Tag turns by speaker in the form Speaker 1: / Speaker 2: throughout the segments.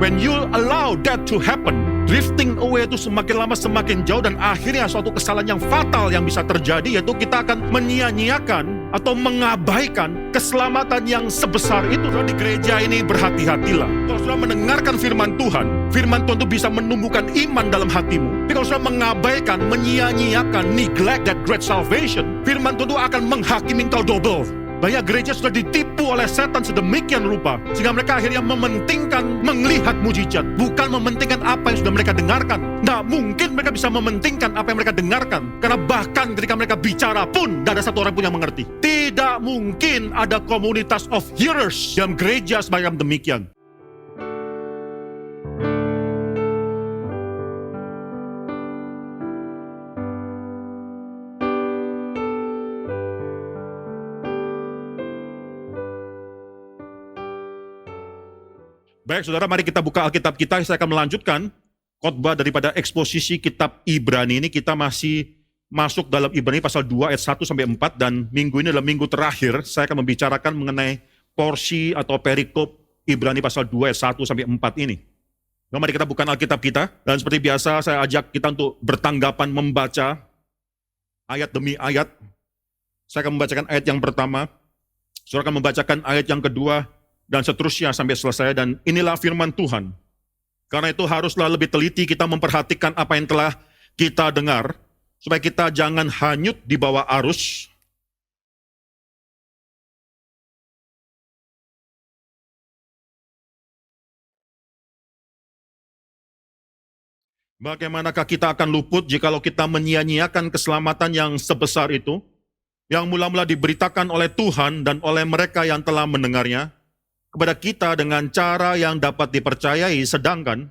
Speaker 1: When you allow that to happen, drifting away itu semakin lama semakin jauh, dan akhirnya suatu kesalahan yang fatal yang bisa terjadi, yaitu kita akan menyia-nyiakan atau mengabaikan keselamatan yang sebesar itu. Saudara, di gereja ini berhati-hatilah. Kalau sudah mendengarkan firman Tuhan itu bisa menumbuhkan iman dalam hatimu. Tapi kalau sudah mengabaikan, menyia-nyiakan, neglect that great salvation, firman Tuhan itu akan menghakimi kau double. Banyak gereja sudah ditipu oleh setan sedemikian rupa, sehingga mereka akhirnya mementingkan melihat mujizat, bukan mementingkan apa yang sudah mereka dengarkan. Nggak mungkin mereka bisa mementingkan apa yang mereka dengarkan, karena bahkan ketika mereka bicara pun, tidak ada satu orang pun yang mengerti. Tidak mungkin ada komunitas of hearers dalam gereja semacam demikian. Baik saudara, mari kita buka Alkitab kita. Saya akan melanjutkan khotbah daripada eksposisi kitab Ibrani ini. Kita masih masuk dalam Ibrani pasal 2 ayat 1 sampai 4, dan minggu ini adalah minggu terakhir. Saya akan membicarakan mengenai porsi atau perikop Ibrani pasal 2 ayat 1 sampai 4 ini. Nah, mari kita buka Alkitab kita, dan seperti biasa saya ajak kita untuk bertanggapan membaca ayat demi ayat. Saya akan membacakan ayat yang pertama, saudara akan membacakan ayat yang kedua, dan seterusnya sampai selesai. Dan inilah firman Tuhan. Karena itu haruslah lebih teliti kita memperhatikan apa yang telah kita dengar, supaya kita jangan hanyut di bawah arus. Bagaimanakah kita akan luput jikalau kita menyia-nyiakan keselamatan yang sebesar itu, yang mula-mula diberitakan oleh Tuhan dan oleh mereka yang telah mendengarnya, kepada kita dengan cara yang dapat dipercayai, sedangkan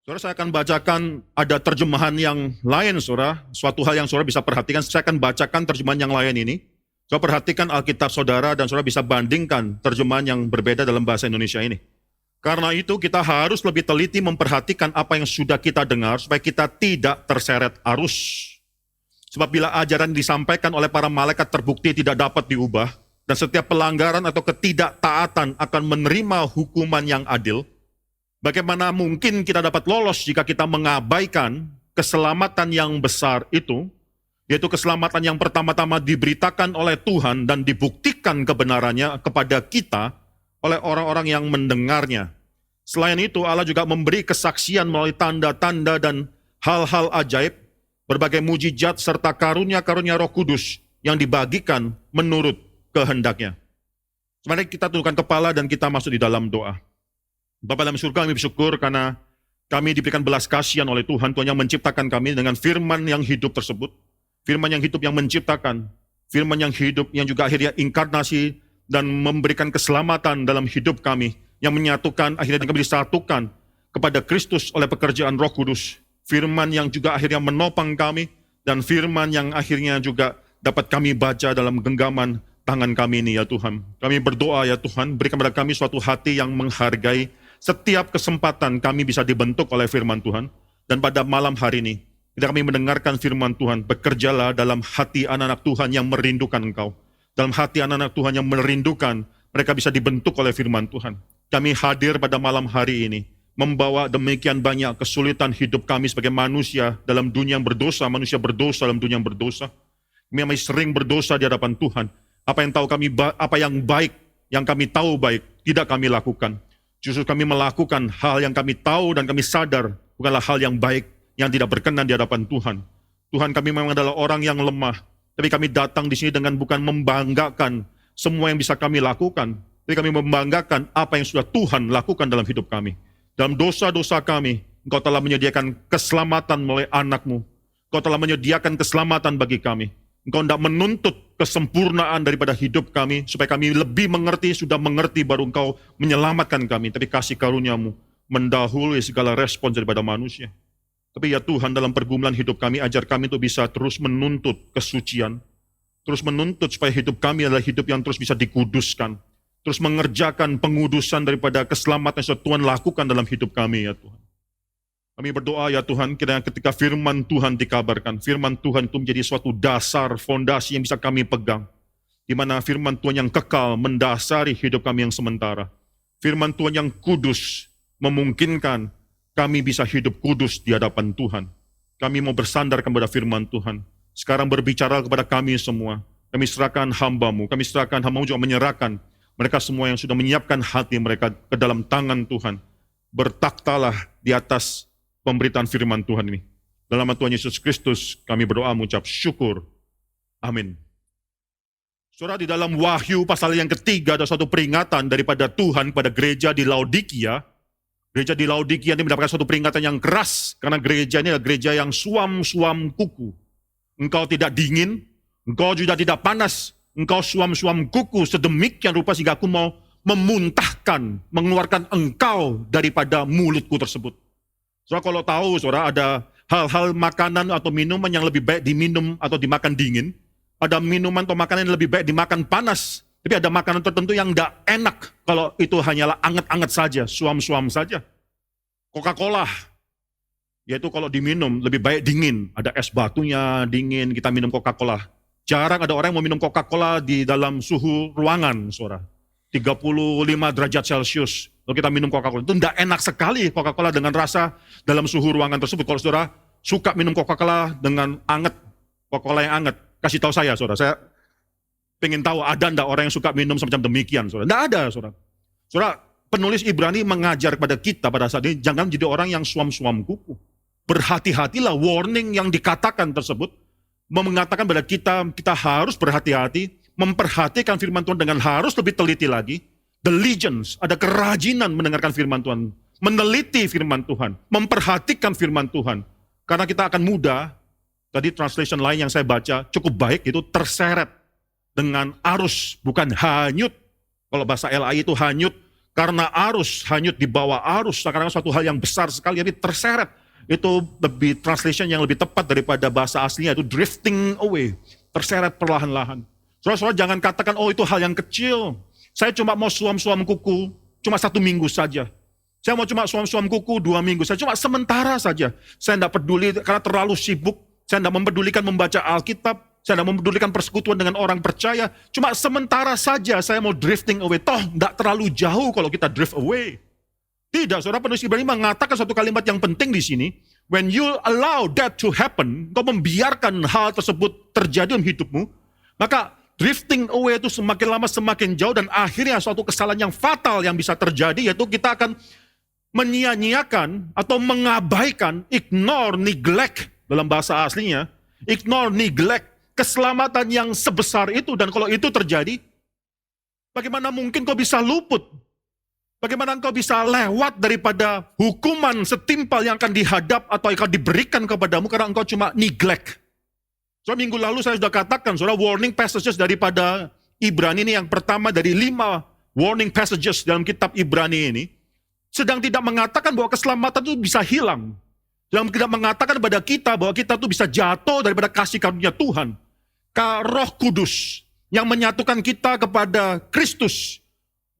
Speaker 1: saudara, saya akan bacakan, ada terjemahan yang lain, saudara. Suatu hal yang saudara bisa perhatikan, saya akan bacakan terjemahan yang lain ini. Saudara perhatikan Alkitab saudara, dan saudara bisa bandingkan terjemahan yang berbeda dalam bahasa Indonesia ini. Karena itu kita harus lebih teliti memperhatikan apa yang sudah kita dengar, supaya kita tidak terseret arus. Sebab bila ajaran disampaikan oleh para malaikat terbukti tidak dapat diubah, dan setiap pelanggaran atau ketidaktaatan akan menerima hukuman yang adil, bagaimana mungkin kita dapat lolos jika kita mengabaikan keselamatan yang besar itu, yaitu keselamatan yang pertama-tama diberitakan oleh Tuhan dan dibuktikan kebenarannya kepada kita oleh orang-orang yang mendengarnya. Selain itu, Allah juga memberi kesaksian melalui tanda-tanda dan hal-hal ajaib, berbagai mujizat serta karunia-karunia Roh Kudus yang dibagikan menurut kehendaknya. Mari kita tundukkan kepala dan kita masuk di dalam doa. Bapa dalam surga, kami bersyukur karena kami diberikan belas kasihan oleh Tuhan. Tuhan yang menciptakan kami dengan firman yang hidup tersebut. Firman yang hidup yang menciptakan. Firman yang hidup yang juga akhirnya inkarnasi dan memberikan keselamatan dalam hidup kami, yang menyatukan, akhirnya kami disatukan kepada Kristus oleh pekerjaan Roh Kudus. Firman yang juga akhirnya menopang kami, dan firman yang akhirnya juga dapat kami baca dalam genggaman tangan kami ini ya Tuhan. Kami berdoa ya Tuhan, berikan kepada kami suatu hati yang menghargai setiap kesempatan kami bisa dibentuk oleh firman Tuhan. Dan pada malam hari ini, ketika kami mendengarkan firman Tuhan, bekerjalah dalam hati anak-anak Tuhan yang merindukan Engkau. Dalam hati anak-anak Tuhan yang merindukan, mereka bisa dibentuk oleh firman Tuhan. Kami hadir pada malam hari ini, membawa demikian banyak kesulitan hidup kami sebagai manusia dalam dunia yang berdosa, manusia berdosa dalam dunia yang berdosa. Kami masih sering berdosa di hadapan Tuhan. Apa yang baik, yang kami tahu baik, tidak kami lakukan. Justru kami melakukan hal yang kami tahu dan kami sadar bukanlah hal yang baik, yang tidak berkenan di hadapan Tuhan. Tuhan, kami memang adalah orang yang lemah. Tapi kami datang di sini dengan bukan membanggakan semua yang bisa kami lakukan, tapi kami membanggakan apa yang sudah Tuhan lakukan dalam hidup kami. Dalam dosa-dosa kami, Engkau telah menyediakan keselamatan melalui anak-Mu. Engkau telah menyediakan keselamatan bagi kami. Engkau tidak menuntut kesempurnaan daripada hidup kami, supaya kami lebih mengerti, sudah mengerti baru Engkau menyelamatkan kami. Tapi kasih karunia-Mu mendahului segala respons daripada manusia. Tapi ya Tuhan, dalam pergumulan hidup kami, ajar kami untuk bisa terus menuntut kesucian, terus menuntut supaya hidup kami adalah hidup yang terus bisa dikuduskan, terus mengerjakan pengudusan daripada keselamatan yang sudah Tuhan lakukan dalam hidup kami ya Tuhan. Kami berdoa ya Tuhan, kiranya ketika firman Tuhan dikabarkan, firman Tuhan itu menjadi suatu dasar, fondasi yang bisa kami pegang. Di mana firman Tuhan yang kekal mendasari hidup kami yang sementara. Firman Tuhan yang kudus memungkinkan kami bisa hidup kudus di hadapan Tuhan. Kami mau bersandar kepada firman Tuhan. Sekarang berbicara kepada kami semua. Kami serahkan hamba-Mu, kami serahkan hamba-Mu juga menyerahkan mereka semua yang sudah menyiapkan hati mereka ke dalam tangan Tuhan. Bertaktalah di atas pemberitaan firman Tuhan ini. Dalam nama Tuhan Yesus Kristus kami berdoa mengucap syukur. Amin. Saudara, di dalam Wahyu pasal yang ketiga ada suatu peringatan daripada Tuhan pada gereja di Laodikia. Gereja di Laodikia ini mendapatkan suatu peringatan yang keras karena gereja ini adalah gereja yang suam-suam kuku. Engkau tidak dingin, engkau juga tidak panas, engkau suam-suam kuku sedemikian rupa sehingga aku mau memuntahkan, mengeluarkan engkau daripada mulutku tersebut. Saudara, kalau tahu, saudara, ada hal-hal makanan atau minuman yang lebih baik diminum atau dimakan dingin. Ada minuman atau makanan yang lebih baik dimakan panas. Tapi ada makanan tertentu yang tidak enak kalau itu hanyalah anget-anget saja, suam-suam saja. Coca-Cola, yaitu kalau diminum lebih baik dingin. Ada es batunya dingin, kita minum Coca-Cola. Jarang ada orang yang mau minum Coca-Cola di dalam suhu ruangan, saudara. 35 derajat Celcius. Kalau kita minum Coca-Cola, itu tidak enak sekali Coca-Cola dengan rasa dalam suhu ruangan tersebut. Kalau saudara suka minum Coca-Cola dengan anget, Coca-Cola yang anget, kasih tahu saya, saudara. Saya pengen tahu ada enggak orang yang suka minum semacam demikian, saudara. Tidak ada, saudara. Saudara, penulis Ibrani mengajar kepada kita pada saat ini, jangan jadi orang yang suam-suam kuku. Berhati-hatilah, warning yang dikatakan tersebut, mengatakan kepada kita harus berhati-hati, memperhatikan firman Tuhan dengan harus lebih teliti lagi. Diligence, ada kerajinan mendengarkan firman Tuhan, meneliti firman Tuhan, memperhatikan firman Tuhan. Karena kita akan mudah, tadi translation lain yang saya baca cukup baik, itu terseret dengan arus, bukan hanyut. Kalau bahasa LAI itu hanyut, karena arus, hanyut di bawah arus, sekarang suatu hal yang besar sekali, tapi terseret. Itu lebih translation yang lebih tepat daripada bahasa aslinya, itu drifting away, terseret perlahan-lahan. Saudara-saudara jangan katakan, oh itu hal yang kecil. Saya cuma mau suam-suam kuku, cuma 1 minggu saja. Saya mau cuma suam-suam kuku 2 minggu saja, cuma sementara saja. Saya tidak peduli karena terlalu sibuk. Saya tidak mempedulikan membaca Alkitab. Saya tidak mempedulikan persekutuan dengan orang percaya. Cuma sementara saja saya mau drifting away. Toh tidak terlalu jauh kalau kita drift away. Tidak, saudara, penulis Ibrani mengatakan satu kalimat yang penting di sini. When you allow that to happen, kau membiarkan hal tersebut terjadi dalam hidupmu, maka drifting away itu semakin lama semakin jauh dan akhirnya suatu kesalahan yang fatal yang bisa terjadi yaitu kita akan menyia-nyiakan atau mengabaikan, ignore, neglect dalam bahasa aslinya, ignore, neglect keselamatan yang sebesar itu. Dan kalau itu terjadi, bagaimana mungkin kau bisa luput? Bagaimana engkau bisa lewat daripada hukuman setimpal yang akan dihadap atau akan diberikan kepadamu karena engkau cuma neglect? So, minggu lalu saya sudah katakan, saudara, warning passages daripada Ibrani ini yang pertama dari 5 warning passages dalam kitab Ibrani ini, sedang tidak mengatakan bahwa keselamatan itu bisa hilang. Sedang tidak mengatakan kepada kita bahwa kita itu bisa jatuh daripada kasih karunia Tuhan. Roh Kudus yang menyatukan kita kepada Kristus,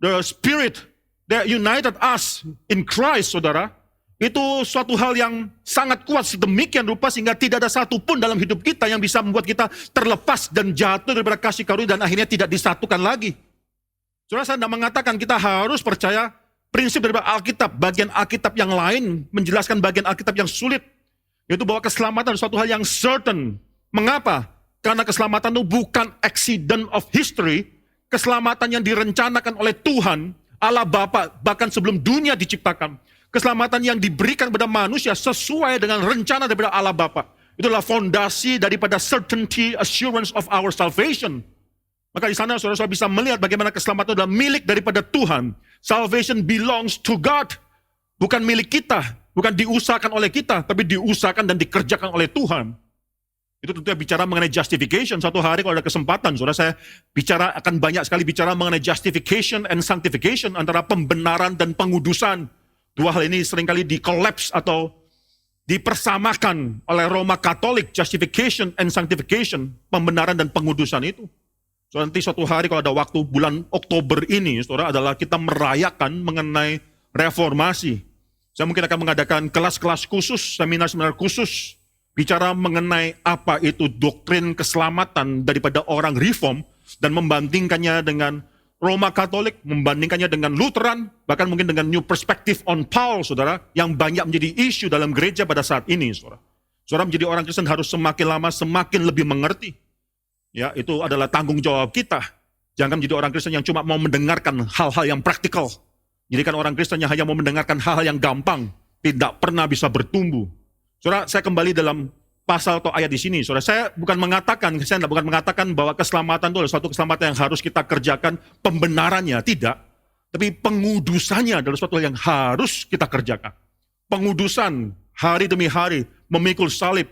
Speaker 1: the Spirit that united us in Christ, saudara, itu suatu hal yang sangat kuat sedemikian rupa sehingga tidak ada satupun dalam hidup kita yang bisa membuat kita terlepas dan jatuh daripada kasih karunia dan akhirnya tidak disatukan lagi. Saudara, saya tidak mengatakan kita harus percaya prinsip daripada Alkitab, bagian Alkitab yang lain menjelaskan bagian Alkitab yang sulit, yaitu bahwa keselamatan adalah suatu hal yang certain. Mengapa? Karena keselamatan itu bukan accident of history, keselamatan yang direncanakan oleh Tuhan, Allah Bapa, bahkan sebelum dunia diciptakan. Keselamatan yang diberikan kepada manusia sesuai dengan rencana daripada Allah Bapa. Itulah fondasi daripada certainty, assurance of our salvation. Maka di sana saudara-saudara bisa melihat bagaimana keselamatan adalah milik daripada Tuhan. Salvation belongs to God. Bukan milik kita, bukan diusahakan oleh kita, tapi diusahakan dan dikerjakan oleh Tuhan. Itu tentunya bicara mengenai justification. Suatu hari kalau ada kesempatan, saudara, saya akan banyak sekali bicara mengenai justification and sanctification, antara pembenaran dan pengudusan. 2 hal ini seringkali di-collapse atau dipersamakan oleh Roma Katolik, justification and sanctification, pembenaran dan pengudusan itu. So, nanti suatu hari kalau ada waktu bulan Oktober ini, saudara, adalah kita merayakan mengenai reformasi. Saya mungkin akan mengadakan kelas-kelas khusus, seminar-seminar khusus, bicara mengenai apa itu doktrin keselamatan daripada orang reform, dan membandingkannya dengan Roma Katolik, membandingkannya dengan Lutheran, bahkan mungkin dengan New Perspective on Paul, saudara, yang banyak menjadi isu dalam gereja pada saat ini, saudara. Saudara menjadi orang Kristen harus semakin lama semakin lebih mengerti. Ya, itu adalah tanggung jawab kita. Jangan menjadi orang Kristen yang cuma mau mendengarkan hal-hal yang praktikal. Jadikan orang Kristen yang hanya mau mendengarkan hal-hal yang gampang, tidak pernah bisa bertumbuh. Saudara, saya kembali dalam pasal atau ayat di sini. Saudara, saya bukan mengatakan bahwa keselamatan itu adalah suatu keselamatan yang harus kita kerjakan pembenarannya, tidak. Tapi pengudusannya adalah suatu yang harus kita kerjakan. Pengudusan hari demi hari memikul salib,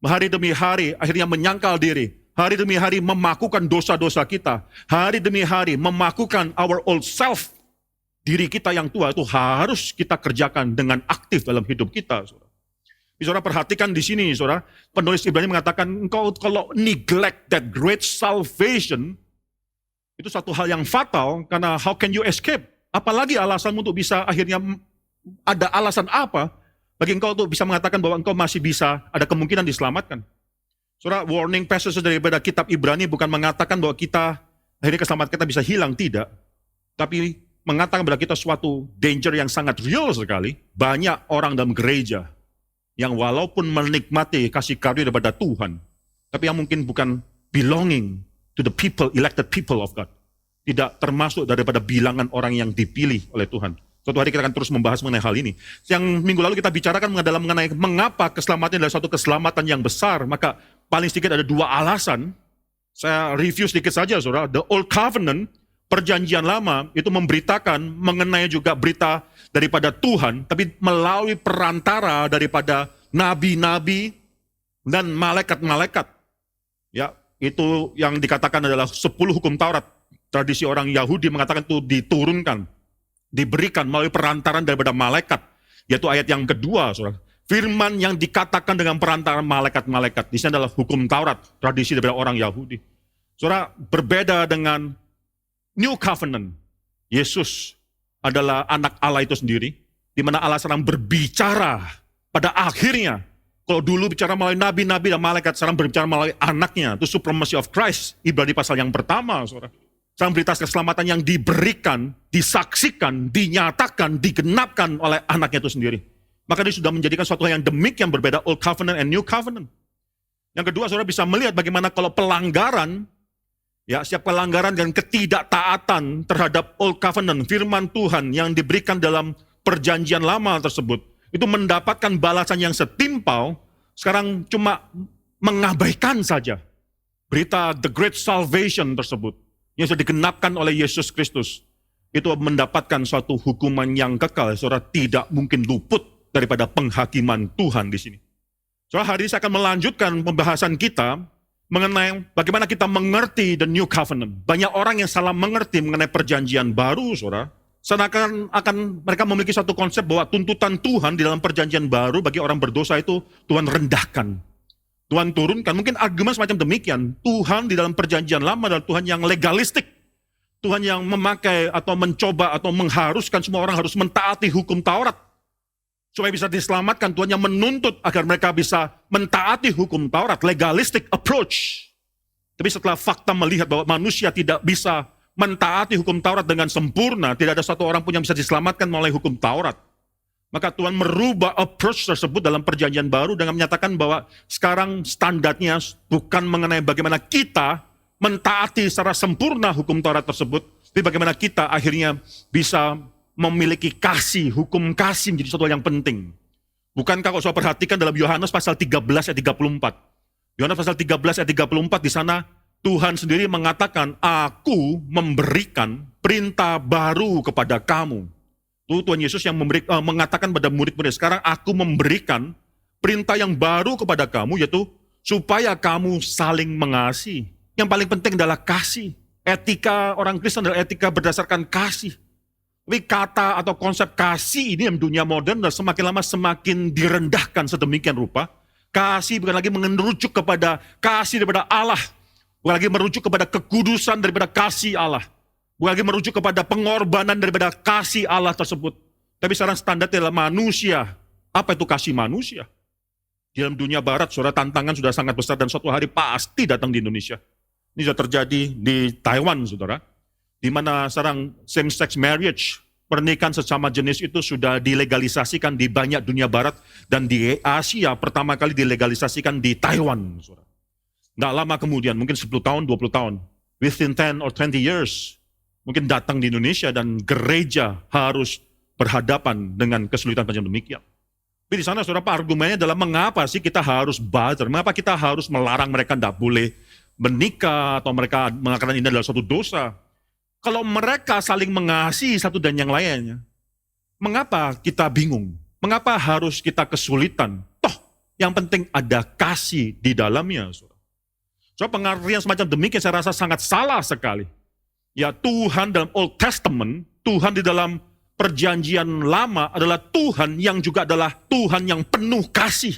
Speaker 1: hari demi hari akhirnya menyangkal diri, hari demi hari memakukan dosa-dosa kita, hari demi hari memakukan our old self. Diri kita yang tua itu harus kita kerjakan dengan aktif dalam hidup kita, saudara. Saudara perhatikan di sini, saudara, penulis Ibrani mengatakan, engkau kalau neglect that great salvation, itu satu hal yang fatal, karena how can you escape? Apalagi alasanmu untuk bisa akhirnya, ada alasan apa bagi engkau untuk bisa mengatakan bahwa engkau masih bisa, ada kemungkinan diselamatkan. Saudara, warning passage daripada kitab Ibrani bukan mengatakan bahwa kita, akhirnya keselamatan kita bisa hilang, tidak. Tapi mengatakan kepada kita suatu danger yang sangat real sekali. Banyak orang dalam gereja yang walaupun menikmati kasih karunia daripada Tuhan, tapi yang mungkin bukan belonging to the people, elected people of God. Tidak termasuk daripada bilangan orang yang dipilih oleh Tuhan. Suatu hari kita akan terus membahas mengenai hal ini. Yang minggu lalu kita bicarakan mengenai mengapa keselamatan adalah suatu keselamatan yang besar. Maka paling sedikit ada dua alasan. Saya review sedikit saja, saudara. The Old Covenant, Perjanjian Lama itu memberitakan mengenai juga berita daripada Tuhan, tapi melalui perantara daripada nabi-nabi dan malaikat-malaikat. Ya, itu yang dikatakan adalah 10 hukum Taurat. Tradisi orang Yahudi mengatakan itu diturunkan, diberikan melalui perantaran daripada malaikat. Yaitu ayat yang kedua, saudara. Firman yang dikatakan dengan perantaran malaikat-malaikat. Di sini adalah hukum Taurat, tradisi daripada orang Yahudi. Saudara, berbeda dengan New Covenant, Yesus adalah anak Allah itu sendiri, di mana Allah sedang berbicara pada akhirnya. Kalau dulu bicara melalui nabi-nabi dan malaikat, sekarang berbicara melalui anaknya, itu supremacy of Christ, Ibrani pasal yang pertama, saudara. Sekarang berita keselamatan yang diberikan, disaksikan, dinyatakan, digenapkan oleh anaknya itu sendiri. Maka dia sudah menjadikan suatu hal yang demikian berbeda, Old Covenant and New Covenant. Yang kedua, saudara bisa melihat bagaimana kalau pelanggaran, ya, setiap pelanggaran dan ketidaktaatan terhadap Old Covenant, firman Tuhan yang diberikan dalam perjanjian lama tersebut, itu mendapatkan balasan yang setimpal, sekarang cuma mengabaikan saja berita the great salvation tersebut, yang sudah digenapkan oleh Yesus Kristus, itu mendapatkan suatu hukuman yang kekal, saudara, tidak mungkin luput daripada penghakiman Tuhan di sini. Saudara, hari ini saya akan melanjutkan pembahasan kita, mengenai bagaimana kita mengerti the New Covenant. Banyak orang yang salah mengerti mengenai perjanjian baru, saudara. Seakan mereka memiliki satu konsep bahwa tuntutan Tuhan di dalam perjanjian baru bagi orang berdosa itu Tuhan rendahkan. Tuhan turunkan, mungkin argumen semacam demikian. Tuhan di dalam perjanjian lama adalah Tuhan yang legalistik. Tuhan yang memakai atau mencoba atau mengharuskan semua orang harus mentaati hukum Taurat. Supaya bisa diselamatkan, Tuhan yang menuntut agar mereka bisa mentaati hukum Taurat, legalistic approach. Tapi setelah fakta melihat bahwa manusia tidak bisa mentaati hukum Taurat dengan sempurna, tidak ada satu orang pun yang bisa diselamatkan melalui hukum Taurat. Maka Tuhan merubah approach tersebut dalam perjanjian baru dengan menyatakan bahwa sekarang standarnya bukan mengenai bagaimana kita mentaati secara sempurna hukum Taurat tersebut, tapi bagaimana kita akhirnya bisa memiliki kasih, hukum kasih menjadi sesuatu yang penting. Bukankah kalau saya perhatikan dalam Yohanes pasal 13 ayat 34. Yohanes pasal 13 ayat 34 di sana Tuhan sendiri mengatakan, aku memberikan perintah baru kepada kamu. Itu Tuhan Yesus yang mengatakan pada murid-murid, sekarang aku memberikan perintah yang baru kepada kamu, yaitu supaya kamu saling mengasihi. Yang paling penting adalah kasih. Etika orang Kristen adalah etika berdasarkan kasih. Tapi kata atau konsep kasih ini dalam dunia modern dan semakin lama semakin direndahkan sedemikian rupa. Kasih bukan lagi merujuk kepada kasih daripada Allah. Bukan lagi merujuk kepada kekudusan daripada kasih Allah. Bukan lagi merujuk kepada pengorbanan daripada kasih Allah tersebut. Tapi sekarang standarnya adalah manusia. Apa itu kasih manusia? Di dalam dunia barat, saudara, tantangan sudah sangat besar dan suatu hari pasti datang di Indonesia. Ini sudah terjadi di Taiwan, saudara. Di mana sekarang same-sex marriage, pernikahan sesama jenis itu sudah dilegalisasikan di banyak dunia barat. Dan di Asia pertama kali dilegalisasikan di Taiwan, saudara. Nggak lama kemudian, mungkin 10 tahun, 20 tahun. Within 10 or 20 years, mungkin datang di Indonesia dan gereja harus berhadapan dengan kesulitan macam demikian. Tapi di sana, saudara, argumennya adalah mengapa sih kita harus buzzer? Mengapa kita harus melarang mereka tidak boleh menikah atau mereka mengatakan ini adalah suatu dosa? Kalau mereka saling mengasihi satu dan yang lainnya, mengapa kita bingung? Mengapa harus kita kesulitan? Toh, yang penting ada kasih di dalamnya, saudara. So, pengertian semacam demikian saya rasa sangat salah sekali. Ya, Tuhan dalam Old Testament, Tuhan di dalam perjanjian lama adalah Tuhan yang juga adalah Tuhan yang penuh kasih.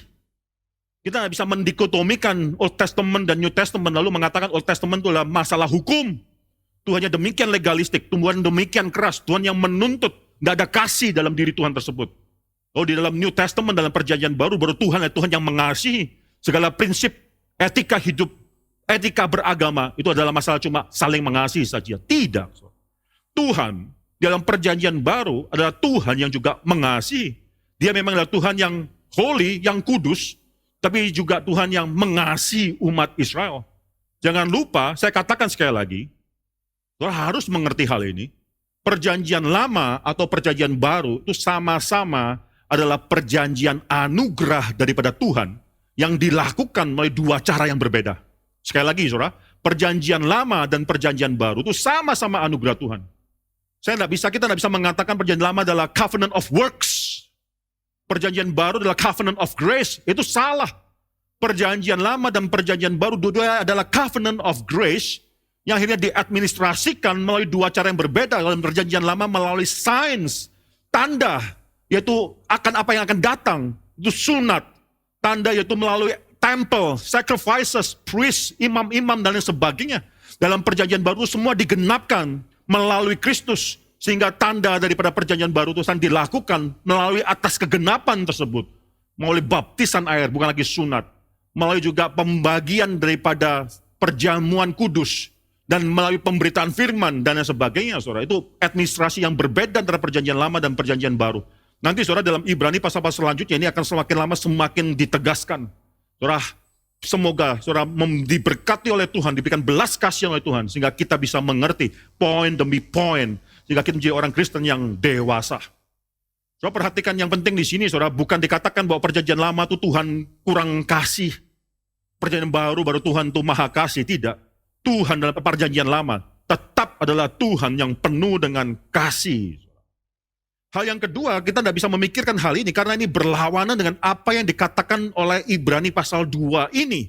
Speaker 1: Kita tidak bisa mendikotomikan Old Testament dan New Testament lalu mengatakan Old Testament itu adalah masalah hukum. Tuhannya demikian legalistik, Tuhan demikian keras, Tuhan yang menuntut, tidak ada kasih dalam diri Tuhan tersebut. Oh, di dalam New Testament, dalam perjanjian baru Tuhan adalah Tuhan yang mengasihi. Segala prinsip etika hidup, etika beragama, itu adalah masalah cuma saling mengasihi saja. Tidak. Tuhan dalam perjanjian baru adalah Tuhan yang juga mengasihi. Dia memang adalah Tuhan yang holy, yang kudus, tapi juga Tuhan yang mengasihi umat Israel. Jangan lupa, saya katakan sekali lagi, saudara harus mengerti hal ini. Perjanjian lama atau perjanjian baru itu sama-sama adalah perjanjian anugerah daripada Tuhan yang dilakukan melalui dua cara yang berbeda. Sekali lagi, saudara, perjanjian lama dan perjanjian baru itu sama-sama anugerah Tuhan. Kita tidak bisa mengatakan perjanjian lama adalah covenant of works. Perjanjian baru adalah covenant of grace. Itu salah. Perjanjian lama dan perjanjian baru dua-duanya adalah covenant of grace yang akhirnya diadministrasikan melalui dua cara yang berbeda. Dalam perjanjian lama melalui signs, tanda, yaitu akan apa yang akan datang. Itu sunat. Tanda yaitu melalui temple, sacrifices, priest, imam-imam, dan lain sebagainya. Dalam perjanjian baru semua digenapkan melalui Kristus. Sehingga tanda daripada perjanjian baru itu dilakukan melalui atas kegenapan tersebut. Melalui baptisan air, bukan lagi sunat. Melalui juga pembagian daripada perjamuan kudus. Dan melalui pemberitaan firman dan lain sebagainya, saudara. Itu administrasi yang berbeda antara perjanjian lama dan perjanjian baru. Nanti, saudara, dalam Ibrani pasal-pasal selanjutnya ini akan semakin lama semakin ditegaskan. Saudara, semoga saudara diberkati oleh Tuhan, diberikan belas kasihan oleh Tuhan, sehingga kita bisa mengerti poin demi poin, sehingga kita menjadi orang Kristen yang dewasa. Saudara, perhatikan yang penting di sini, saudara, bukan dikatakan bahwa perjanjian lama itu Tuhan kurang kasih, perjanjian baru Tuhan itu maha kasih, tidak. Tuhan dalam perjanjian lama tetap adalah Tuhan yang penuh dengan kasih. Hal yang kedua, kita tidak bisa memikirkan hal ini karena ini berlawanan dengan apa yang dikatakan oleh Ibrani pasal 2 ini.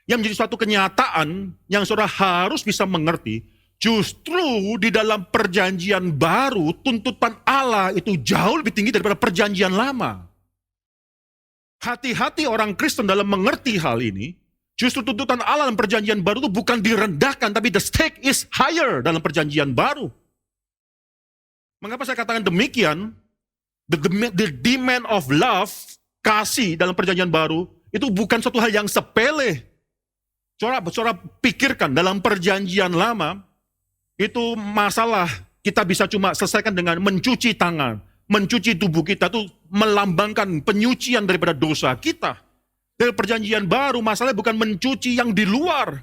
Speaker 1: Yang menjadi suatu kenyataan yang saudara harus bisa mengerti, justru di dalam perjanjian baru, tuntutan Allah itu jauh lebih tinggi daripada perjanjian lama. Hati-hati orang Kristen dalam mengerti hal ini. Justru tuntutan Allah dalam perjanjian baru itu bukan direndahkan, tapi the stake is higher dalam perjanjian baru. Mengapa saya katakan demikian? The demand of love, kasih dalam perjanjian baru, itu bukan suatu hal yang sepele. Saudara pikirkan, dalam perjanjian lama, itu masalah kita bisa cuma selesaikan dengan mencuci tangan. Mencuci tubuh kita itu melambangkan penyucian daripada dosa kita. Dari perjanjian baru, masalahnya bukan mencuci yang di luar.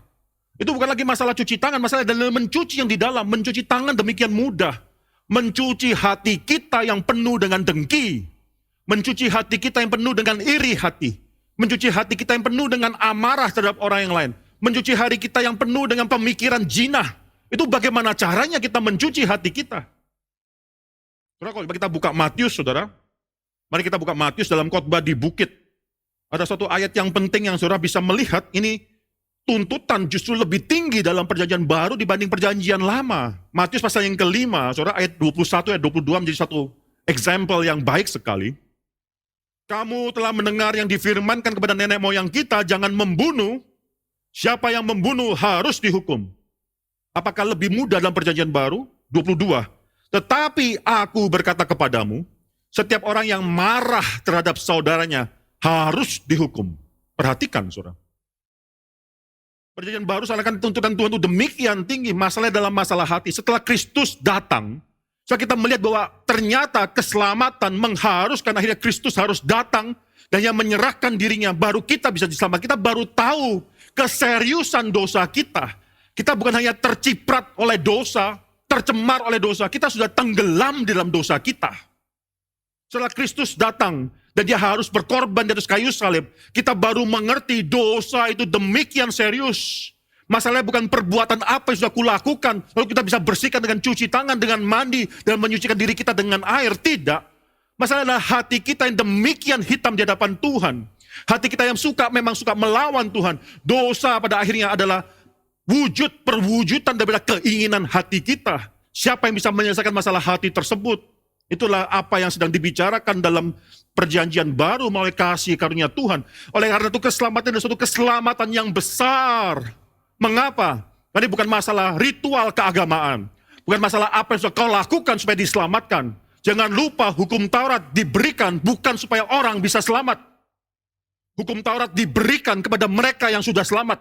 Speaker 1: Itu bukan lagi masalah cuci tangan, masalah adalah mencuci yang di dalam. Mencuci tangan demikian mudah. Mencuci hati kita yang penuh dengan dengki. Mencuci hati kita yang penuh dengan iri hati. Mencuci hati kita yang penuh dengan amarah terhadap orang yang lain. Mencuci hati kita yang penuh dengan pemikiran jinah. Itu bagaimana caranya kita mencuci hati kita. Saudara, kalau kita buka Matius, saudara. Mari kita buka Matius dalam khotbah di bukit. Ada suatu ayat yang penting yang saudara bisa melihat, ini tuntutan justru lebih tinggi dalam perjanjian baru dibanding perjanjian lama. Matius pasal yang kelima, saudara, ayat 21, ayat 22 menjadi satu example yang baik sekali. Kamu telah mendengar yang difirmankan kepada nenek moyang kita, jangan membunuh. Siapa yang membunuh harus dihukum. Apakah lebih mudah dalam perjanjian baru? 22. Tetapi aku berkata kepadamu, Setiap orang yang marah terhadap saudaranya harus dihukum. Perhatikan, saudara. Perjanjian baru seakan tuntutan Tuhan itu demikian tinggi. Masalahnya dalam masalah hati. Setelah Kristus datang, kita melihat bahwa ternyata keselamatan mengharuskan akhirnya Kristus harus datang dan yang menyerahkan dirinya, baru kita bisa diselamatkan. Kita baru tahu keseriusan dosa kita. Kita bukan hanya terciprat oleh dosa, tercemar oleh dosa, kita sudah tenggelam di dalam dosa kita. Setelah Kristus datang dan dia harus berkorban di atas kayu salib, kita baru mengerti dosa itu demikian serius. Masalahnya bukan perbuatan apa yang sudah kulakukan, lalu kita bisa bersihkan dengan cuci tangan, dengan mandi, dan menyucikan diri kita dengan air. Tidak. Masalahnya adalah hati kita yang demikian hitam di hadapan Tuhan. Hati kita yang memang suka melawan Tuhan. Dosa pada akhirnya adalah perwujudan daripada keinginan hati kita. Siapa yang bisa menyelesaikan masalah hati tersebut? Itulah apa yang sedang dibicarakan dalam perjanjian baru melalui kasih karunia Tuhan. Oleh karena itu keselamatan adalah suatu keselamatan yang besar. Mengapa? Ini bukan masalah ritual keagamaan. Bukan masalah apa yang sudah kau lakukan supaya diselamatkan. Jangan lupa hukum Taurat diberikan bukan supaya orang bisa selamat. Hukum Taurat diberikan kepada mereka yang sudah selamat.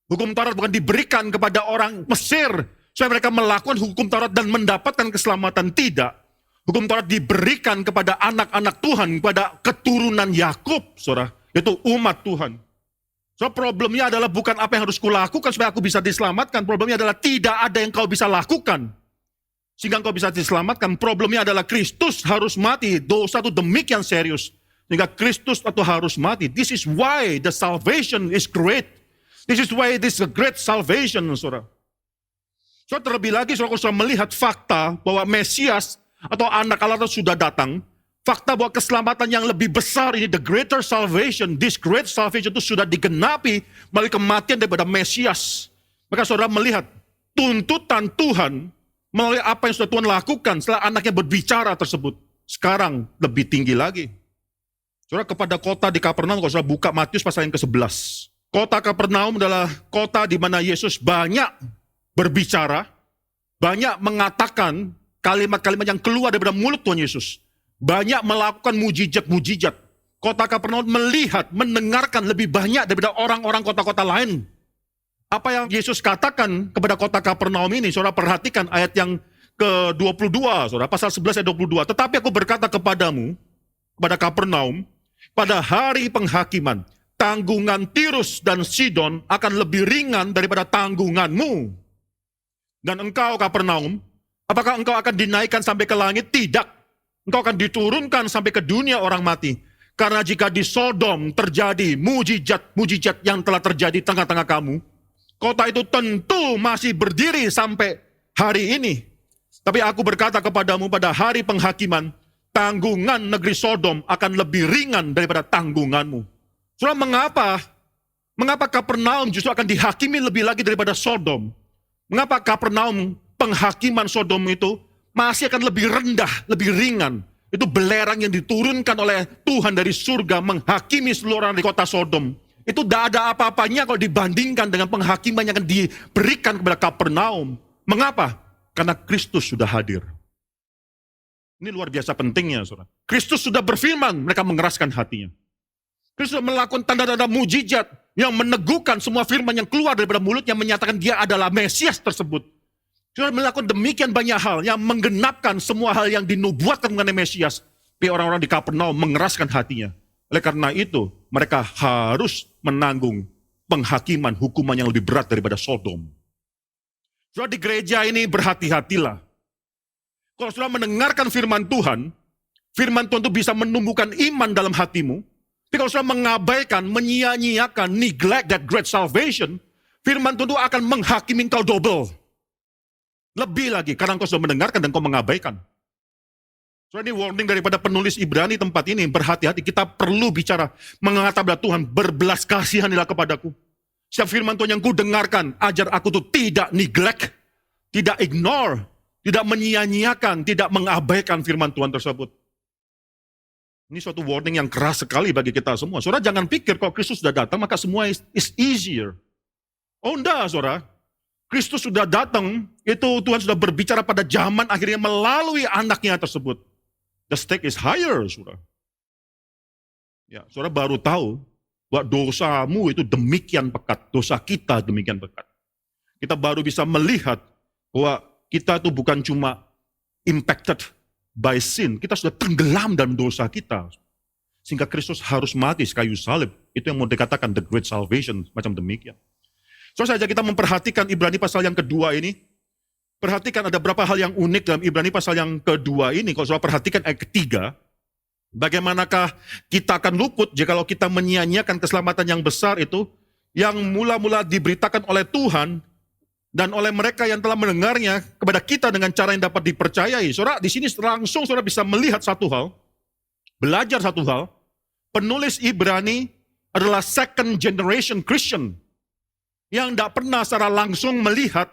Speaker 1: Hukum Taurat bukan diberikan kepada orang Mesir supaya mereka melakukan hukum Taurat dan mendapatkan keselamatan. Tidak. Hukum Taurat diberikan kepada anak-anak Tuhan, kepada keturunan Yakub, saudara, yaitu umat Tuhan. So problemnya adalah bukan apa yang harus kulakukan supaya aku bisa diselamatkan. Problemnya adalah tidak ada yang kau bisa lakukan sehingga kau bisa diselamatkan. Problemnya adalah Kristus harus mati. Dosa itu demikian serius sehingga Kristus itu harus mati. This is why the salvation is great. This is why this is a great salvation, saudara. So terlebih lagi, saudara, sudah melihat fakta bahwa Mesias atau anak Allah sudah datang. Fakta bahwa keselamatan yang lebih besar ini, the greater salvation, this great salvation itu sudah digenapi melalui kematian daripada Mesias. Maka saudara melihat tuntutan Tuhan melalui apa yang sudah Tuhan lakukan setelah anaknya berbicara tersebut. Sekarang lebih tinggi lagi. Saudara, kepada kota di Kapernaum, kalau saudara buka Matius pasal yang ke-11. Kota Kapernaum adalah kota di mana Yesus banyak berbicara, banyak mengatakan kalimat-kalimat yang keluar daripada mulut Tuhan Yesus. Banyak melakukan mujizat-mujizat. Kota Kapernaum melihat, mendengarkan lebih banyak daripada orang-orang kota-kota lain. Apa yang Yesus katakan kepada kota Kapernaum ini, saudara perhatikan ayat yang ke-22, saudara, pasal 11 ayat 22. Tetapi aku berkata kepadamu, kepada Kapernaum, pada hari penghakiman, tanggungan Tirus dan Sidon akan lebih ringan daripada tanggunganmu. Dan engkau Kapernaum, apakah engkau akan dinaikkan sampai ke langit? Tidak. Engkau akan diturunkan sampai ke dunia orang mati. Karena jika di Sodom terjadi mujizat yang telah terjadi di tengah-tengah kamu, kota itu tentu masih berdiri sampai hari ini. Tapi aku berkata kepadamu pada hari penghakiman, tanggungan negeri Sodom akan lebih ringan daripada tanggunganmu. Saudara, mengapa Kapernaum justru akan dihakimi lebih lagi daripada Sodom? Mengapa Kapernaum, penghakiman Sodom itu masih akan lebih rendah, lebih ringan? Itu belerang yang diturunkan oleh Tuhan dari surga menghakimi seluruh orang di kota Sodom. Itu tidak ada apa-apanya kalau dibandingkan dengan penghakiman yang akan diberikan kepada Kapernaum. Mengapa? Karena Kristus sudah hadir. Ini luar biasa pentingnya, saudara. Kristus sudah berfirman, mereka mengeraskan hatinya. Kristus sudah melakukan tanda-tanda mujizat yang meneguhkan semua firman yang keluar daripada mulutnya, menyatakan dia adalah Mesias tersebut. Sudah melakukan demikian banyak hal yang menggenapkan semua hal yang dinubuatkan mengenai Mesias. Tapi orang-orang di Kapernaum mengeraskan hatinya. Oleh karena itu, mereka harus menanggung penghakiman hukuman yang lebih berat daripada Sodom. Saudara, di gereja ini berhati-hatilah. Kalau saudara mendengarkan firman Tuhan itu bisa menumbuhkan iman dalam hatimu. Tapi kalau saudara mengabaikan, menyia-nyiakan, neglect that great salvation, firman Tuhan itu akan menghakimi engkau double. Lebih lagi, karena engkau sudah mendengarkan dan engkau mengabaikan. So, ini warning daripada penulis Ibrani tempat ini, berhati-hati, kita perlu bicara, mengatakan kepada Tuhan, berbelas kasihanilah kepadaku. Setiap firman Tuhan yang ku dengarkan, ajar aku tuh tidak neglect, tidak ignore, tidak menyia-nyiakan, tidak mengabaikan firman Tuhan tersebut. Ini suatu warning yang keras sekali bagi kita semua. Saudara, jangan pikir kalau Kristus sudah datang, maka semua is easier. Oh enggak, saudara. Kristus sudah datang, itu Tuhan sudah berbicara pada zaman akhirnya melalui anaknya tersebut. The stake is higher, saudara. Ya, saudara baru tahu bahwa dosamu itu demikian pekat, dosa kita demikian pekat. Kita baru bisa melihat bahwa kita itu bukan cuma impacted by sin, kita sudah tenggelam dalam dosa kita. Sehingga Kristus harus mati di kayu salib. Itu yang mau dikatakan the great salvation, macam demikian. So saja kita memperhatikan Ibrani pasal yang kedua ini. Perhatikan ada beberapa hal yang unik dalam Ibrani pasal yang kedua ini. Kalau saudara perhatikan ayat ketiga, bagaimanakah kita akan luput jikalau kita menyia-nyiakan keselamatan yang besar itu, yang mula-mula diberitakan oleh Tuhan dan oleh mereka yang telah mendengarnya kepada kita dengan cara yang dapat dipercayai. Saudara, di sini langsung saudara bisa melihat satu hal, belajar satu hal. Penulis Ibrani adalah second generation Christian yang tidak pernah secara langsung melihat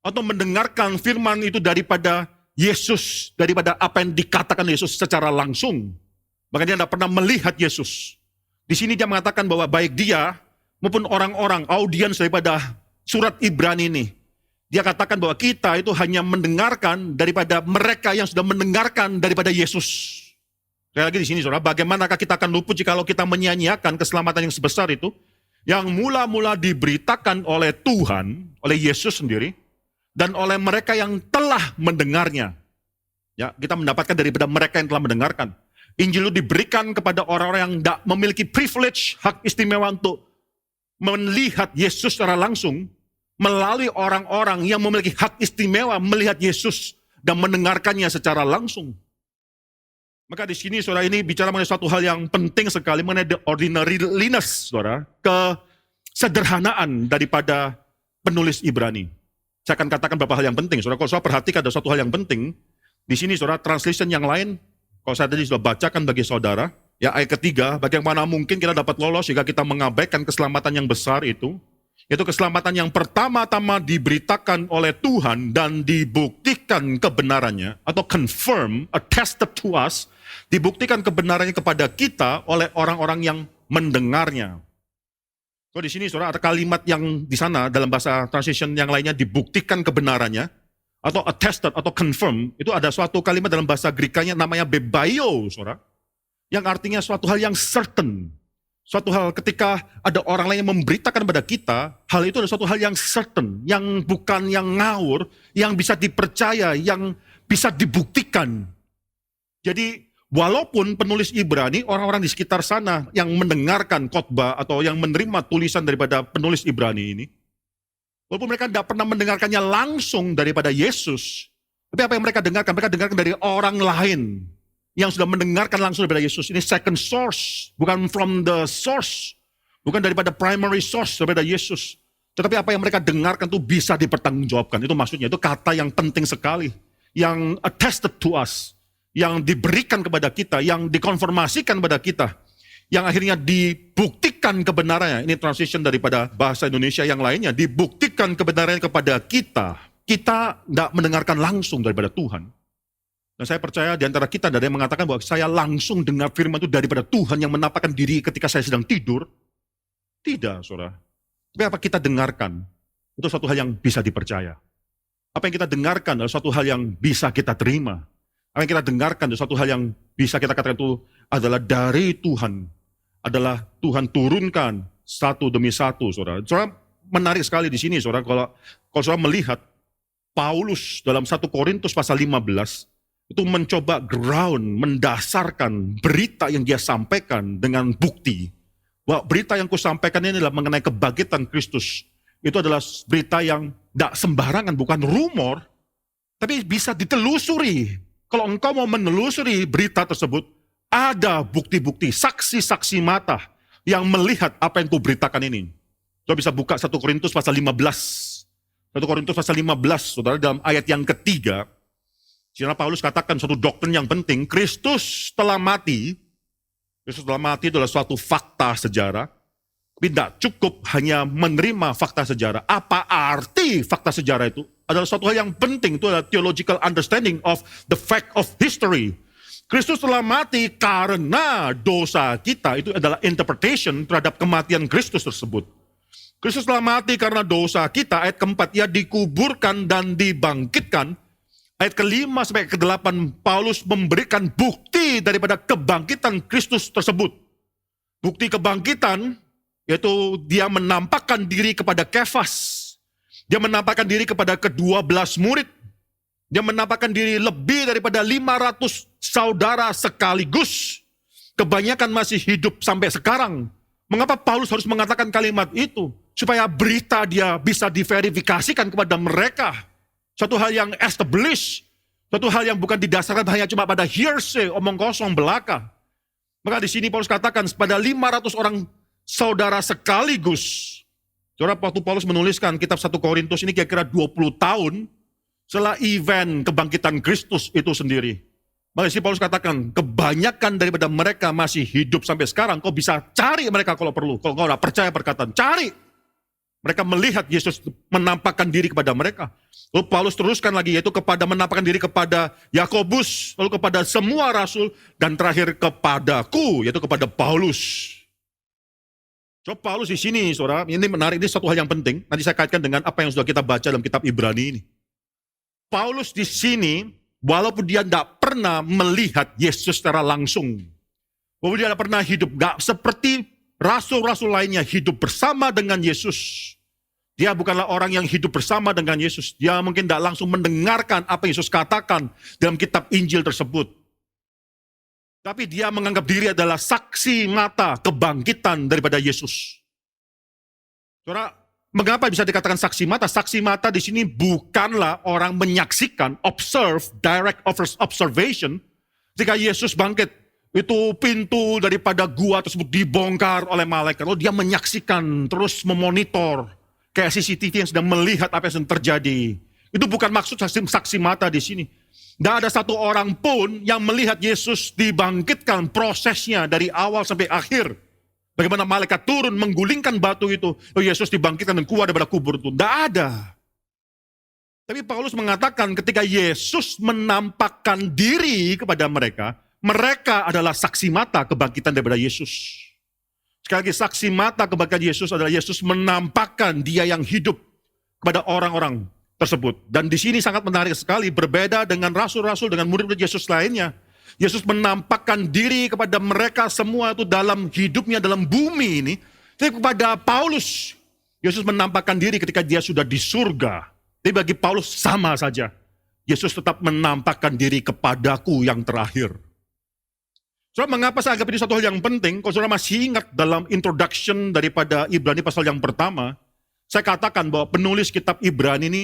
Speaker 1: atau mendengarkan firman itu daripada Yesus, daripada apa yang dikatakan Yesus secara langsung. Bahkan dia tidak pernah melihat Yesus. Di sini dia mengatakan bahwa baik dia maupun orang-orang, audiens daripada surat Ibrani ini, dia katakan bahwa kita itu hanya mendengarkan daripada mereka yang sudah mendengarkan daripada Yesus. Sekali lagi di sini saudara, bagaimanakah kita akan luput jikalau kita menyia-nyiakan keselamatan yang sebesar itu, yang mula-mula diberitakan oleh Tuhan, oleh Yesus sendiri, dan oleh mereka yang telah mendengarnya. Ya, kita mendapatkan daripada mereka yang telah mendengarkan. Injil itu diberikan kepada orang-orang yang tidak memiliki privilege, hak istimewa untuk melihat Yesus secara langsung, melalui orang-orang yang memiliki hak istimewa melihat Yesus dan mendengarkannya secara langsung. Maka di sini saudara ini bicara mengenai suatu hal yang penting sekali, mengenai the ordinariness, saudara, kesederhanaan daripada penulis Ibrani. Saya akan katakan beberapa hal yang penting. Saudara, kalau saudara perhatikan ada suatu hal yang penting. Di sini saudara, translation yang lain, kalau saya tadi sudah bacakan bagi saudara, ya ayat ketiga, bagaimana mungkin kita dapat lolos jika kita mengabaikan keselamatan yang besar itu, yaitu keselamatan yang pertama-tama diberitakan oleh Tuhan dan dibuktikan kebenarannya, atau confirm, attested to us, dibuktikan kebenarannya kepada kita oleh orang-orang yang mendengarnya. So, di sini saudara ada kalimat yang di sana dalam bahasa translation yang lainnya dibuktikan kebenarannya atau attested atau confirm, itu ada suatu kalimat dalam bahasa Grekanya namanya bebaio, saudara, yang artinya suatu hal yang certain. Suatu hal ketika ada orang lain yang memberitakan kepada kita, hal itu adalah suatu hal yang certain, yang bukan yang ngawur, yang bisa dipercaya, yang bisa dibuktikan. Jadi walaupun penulis Ibrani, orang-orang di sekitar sana yang mendengarkan khotbah atau yang menerima tulisan daripada penulis Ibrani ini, walaupun mereka tidak pernah mendengarkannya langsung daripada Yesus, tapi apa yang mereka dengarkan? Mereka dengarkan dari orang lain yang sudah mendengarkan langsung daripada Yesus. Ini second source, bukan from the source, bukan daripada primary source daripada Yesus. Tetapi apa yang mereka dengarkan itu bisa dipertanggungjawabkan. Itu maksudnya, itu kata yang penting sekali, yang attested to us, yang diberikan kepada kita, yang dikonfirmasikan kepada kita, yang akhirnya dibuktikan kebenarannya. Ini transition daripada bahasa Indonesia yang lainnya, dibuktikan kebenarannya kepada kita. Kita tidak mendengarkan langsung daripada Tuhan. Dan saya percaya di antara kita ada yang mengatakan bahwa saya langsung dengar firman itu daripada Tuhan yang menampakkan diri ketika saya sedang tidur. Tidak, saudara. Tapi apa kita dengarkan, itu suatu hal yang bisa dipercaya. Apa yang kita dengarkan adalah suatu hal yang bisa kita terima. Apa yang kita dengarkan adalah suatu hal yang bisa kita katakan itu adalah dari Tuhan. Adalah Tuhan turunkan satu demi satu, saudara. Saudara, menarik sekali di sini, saudara. Kalau saudara melihat Paulus dalam 1 Korintus pasal 15, itu mencoba ground, mendasarkan berita yang dia sampaikan dengan bukti. Bahwa berita yang kusampaikan ini adalah mengenai kebangkitan Kristus. Itu adalah berita yang tidak sembarangan, bukan rumor, tapi bisa ditelusuri. Kalau engkau mau menelusuri berita tersebut, ada bukti-bukti, saksi-saksi mata yang melihat apa yang kuberitakan ini. Saudara bisa buka 1 Korintus pasal 15. 1 Korintus pasal 15, saudara, dalam ayat yang ketiga, Saudara Paulus katakan suatu doktrin yang penting, Kristus telah mati. Kristus telah mati adalah suatu fakta sejarah. Tapi tidak cukup hanya menerima fakta sejarah. Apa arti fakta sejarah itu? Adalah suatu hal yang penting, itu adalah theological understanding of the fact of history. Kristus telah mati karena dosa kita, itu adalah interpretation terhadap kematian Kristus tersebut. Kristus telah mati karena dosa kita, ayat keempat, ia dikuburkan dan dibangkitkan Ayat ke-5 sampai ke-8, Paulus memberikan bukti daripada kebangkitan Kristus tersebut. Bukti kebangkitan, yaitu dia menampakkan diri kepada Kefas. Dia menampakkan diri kepada ke-12 murid. Dia menampakkan diri lebih daripada 500 saudara sekaligus. Kebanyakan masih hidup sampai sekarang. Mengapa Paulus harus mengatakan kalimat itu? Supaya berita dia bisa diverifikasikan kepada mereka. Suatu hal yang established, suatu hal yang bukan didasarkan hanya cuma pada hearsay, omong kosong belaka. Maka di sini Paulus katakan pada 500 orang saudara sekaligus. Saudara, waktu Paulus menuliskan kitab 1 Korintus ini kira-kira 20 tahun setelah event kebangkitan Kristus itu sendiri. Maka di sini Paulus katakan, kebanyakan daripada mereka masih hidup sampai sekarang. Kau bisa cari mereka kalau perlu. Kalau kau tidak percaya perkataan, cari. Mereka melihat Yesus menampakkan diri kepada mereka. Lalu Paulus teruskan lagi, yaitu menampakkan diri kepada Yakobus, lalu kepada semua rasul, dan terakhir kepadaku, yaitu kepada Paulus. So Paulus di sini, saudara, ini menarik, ini satu hal yang penting. Nanti saya kaitkan dengan apa yang sudah kita baca dalam kitab Ibrani ini. Paulus di sini, walaupun dia tidak pernah melihat Yesus secara langsung, walaupun dia tidak pernah hidup, tidak seperti rasul-rasul lainnya hidup bersama dengan Yesus. Dia bukanlah orang yang hidup bersama dengan Yesus. Dia mungkin tidak langsung mendengarkan apa yang Yesus katakan dalam kitab Injil tersebut. Tapi dia menganggap diri adalah saksi mata kebangkitan daripada Yesus. Saudara, mengapa bisa dikatakan saksi mata? Saksi mata di sini bukanlah orang menyaksikan, observe, direct observation. Ketika Yesus bangkit, itu pintu daripada gua tersebut dibongkar oleh malaikat. Lalu dia menyaksikan, terus memonitor. Kayak CCTV yang sedang melihat apa yang sedang terjadi. Itu bukan maksud saksi mata di sini. Tidak ada satu orang pun yang melihat Yesus dibangkitkan prosesnya dari awal sampai akhir. Bagaimana malaikat turun menggulingkan batu itu. Lalu Yesus dibangkitkan dan keluar daripada kubur itu. Tidak ada. Tapi Paulus mengatakan ketika Yesus menampakkan diri kepada mereka, mereka adalah saksi mata kebangkitan daripada Yesus. Sekali lagi, saksi mata kebangkitan Yesus adalah Yesus menampakkan dia yang hidup kepada orang-orang tersebut. Dan di sini sangat menarik sekali, berbeda dengan rasul-rasul, dengan murid-murid Yesus lainnya. Yesus menampakkan diri kepada mereka semua itu dalam hidupnya, dalam bumi ini. Tapi kepada Paulus, Yesus menampakkan diri ketika dia sudah di surga. Tapi bagi Paulus sama saja. Yesus tetap menampakkan diri kepadaku yang terakhir. Saudara, mengapa saya anggap ini satu hal yang penting? Kalau saudara masih ingat dalam introduction daripada Ibrani pasal yang pertama, saya katakan bahwa penulis kitab Ibrani ini,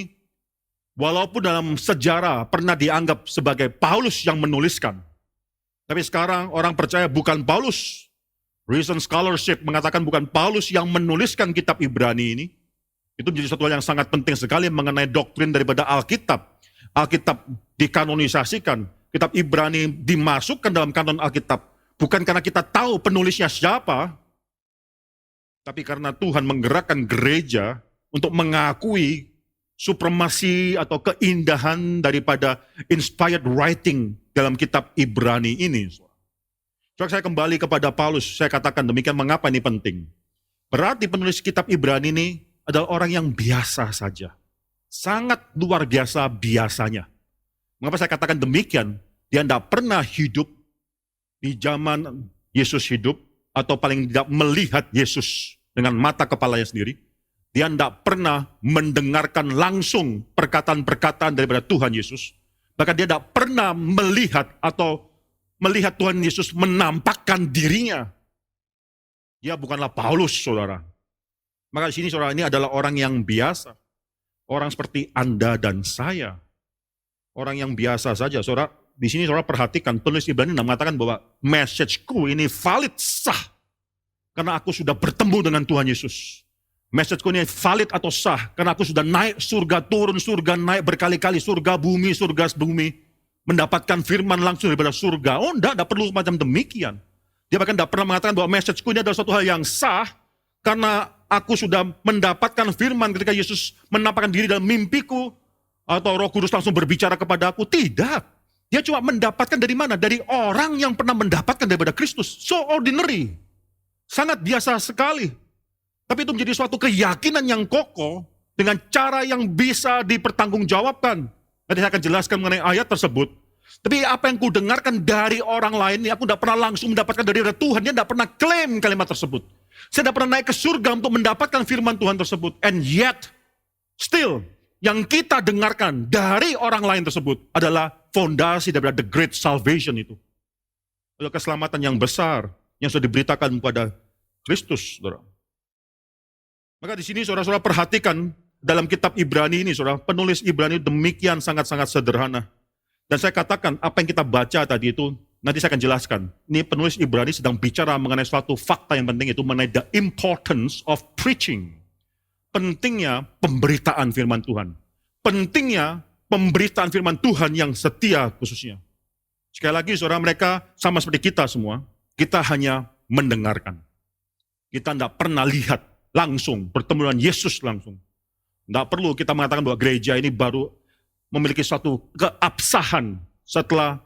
Speaker 1: walaupun dalam sejarah pernah dianggap sebagai Paulus yang menuliskan, tapi sekarang orang percaya bukan Paulus. Recent scholarship mengatakan bukan Paulus yang menuliskan kitab Ibrani ini. Itu menjadi satu hal yang sangat penting sekali mengenai doktrin daripada Alkitab. Alkitab dikanonisasikan. Kitab Ibrani dimasukkan dalam kanon Alkitab. Bukan karena kita tahu penulisnya siapa, tapi karena Tuhan menggerakkan gereja untuk mengakui supremasi atau keindahan daripada inspired writing dalam kitab Ibrani ini. Saya kembali kepada Paulus, saya katakan demikian mengapa ini penting. Berarti penulis kitab Ibrani ini adalah orang yang biasa saja. Sangat luar biasa biasanya. Mengapa saya katakan demikian? Dia tidak pernah hidup di zaman Yesus hidup, atau paling tidak melihat Yesus dengan mata kepalanya sendiri. Dia tidak pernah mendengarkan langsung perkataan-perkataan daripada Tuhan Yesus. Bahkan dia tidak pernah melihat atau melihat Tuhan Yesus menampakkan dirinya. Dia bukanlah Paulus, saudara. Maka di sini, saudara, ini adalah orang yang biasa. Orang seperti Anda dan saya. Orang yang biasa saja, saudara. Di sini saudara perhatikan, penulis Ibrani mengatakan bahwa message-ku ini valid, sah. Karena aku sudah bertemu dengan Tuhan Yesus. Message-ku ini valid atau sah. Karena aku sudah naik surga, turun surga, naik berkali-kali surga, bumi. Mendapatkan firman langsung daripada surga. Oh tidak perlu macam demikian. Dia bahkan tidak pernah mengatakan bahwa message-ku ini adalah suatu hal yang sah. Karena aku sudah mendapatkan firman ketika Yesus menampakkan diri dalam mimpiku. Atau Roh Kudus langsung berbicara kepada aku. Tidak. Dia cuma mendapatkan dari mana? Dari orang yang pernah mendapatkan daripada Kristus. So ordinary. Sangat biasa sekali. Tapi itu menjadi suatu keyakinan yang kokoh. Dengan cara yang bisa dipertanggungjawabkan. Nanti saya akan jelaskan mengenai ayat tersebut. Tapi apa yang ku dengarkan dari orang lain, ini aku tidak pernah langsung mendapatkan dari Tuhan. Dia tidak pernah klaim kalimat tersebut. Saya tidak pernah naik ke surga untuk mendapatkan firman Tuhan tersebut. And yet, still, yang kita dengarkan dari orang lain tersebut adalah fondasi daripada the great salvation itu. Adalah keselamatan yang besar yang sudah diberitakan kepada Kristus, saudara. Maka di sini saudara-saudara perhatikan dalam kitab Ibrani ini, saudara, penulis Ibrani demikian sangat-sangat sederhana. Dan saya katakan apa yang kita baca tadi itu, nanti saya akan jelaskan. Ini penulis Ibrani sedang bicara mengenai suatu fakta yang penting itu mengenai the importance of preaching. Pentingnya pemberitaan firman Tuhan. Pentingnya pemberitaan firman Tuhan yang setia khususnya. Sekali lagi saudara, mereka sama seperti kita semua, kita hanya mendengarkan. Kita tidak pernah lihat langsung, bertemu dengan Yesus langsung. Tidak perlu kita mengatakan bahwa gereja ini baru memiliki suatu keabsahan setelah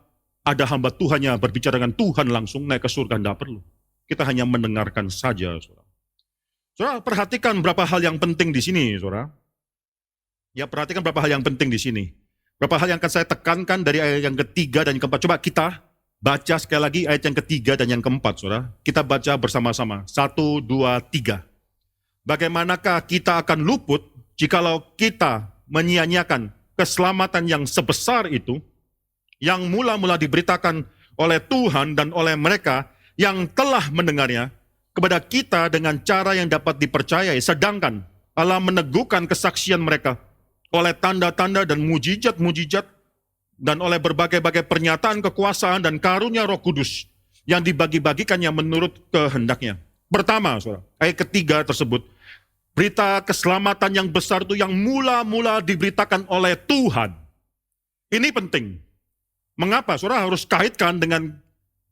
Speaker 1: ada hamba Tuhan yang berbicara dengan Tuhan langsung naik ke surga. Tidak perlu. Kita hanya mendengarkan saja, saudara. Saudara, perhatikan berapa hal yang penting di sini, saudara. Ya, perhatikan berapa hal yang penting di sini. Berapa hal yang akan saya tekankan dari ayat yang ketiga dan yang keempat. Coba kita baca sekali lagi ayat yang ketiga dan yang keempat, saudara. Kita baca bersama-sama. 1, 2, 3. Bagaimanakah kita akan luput jikalau kita menyia-nyiakan keselamatan yang sebesar itu, yang mula-mula diberitakan oleh Tuhan dan oleh mereka yang telah mendengarnya kepada kita dengan cara yang dapat dipercayai, sedangkan Allah meneguhkan kesaksian mereka oleh tanda-tanda dan mujizat-mujizat dan oleh berbagai-bagai pernyataan kekuasaan dan karunia Roh Kudus yang dibagi-bagikannya menurut kehendaknya. Pertama, saudara, ayat ketiga tersebut, berita keselamatan yang besar itu yang mula-mula diberitakan oleh Tuhan. Ini penting. Mengapa? Saudara harus kaitkan dengan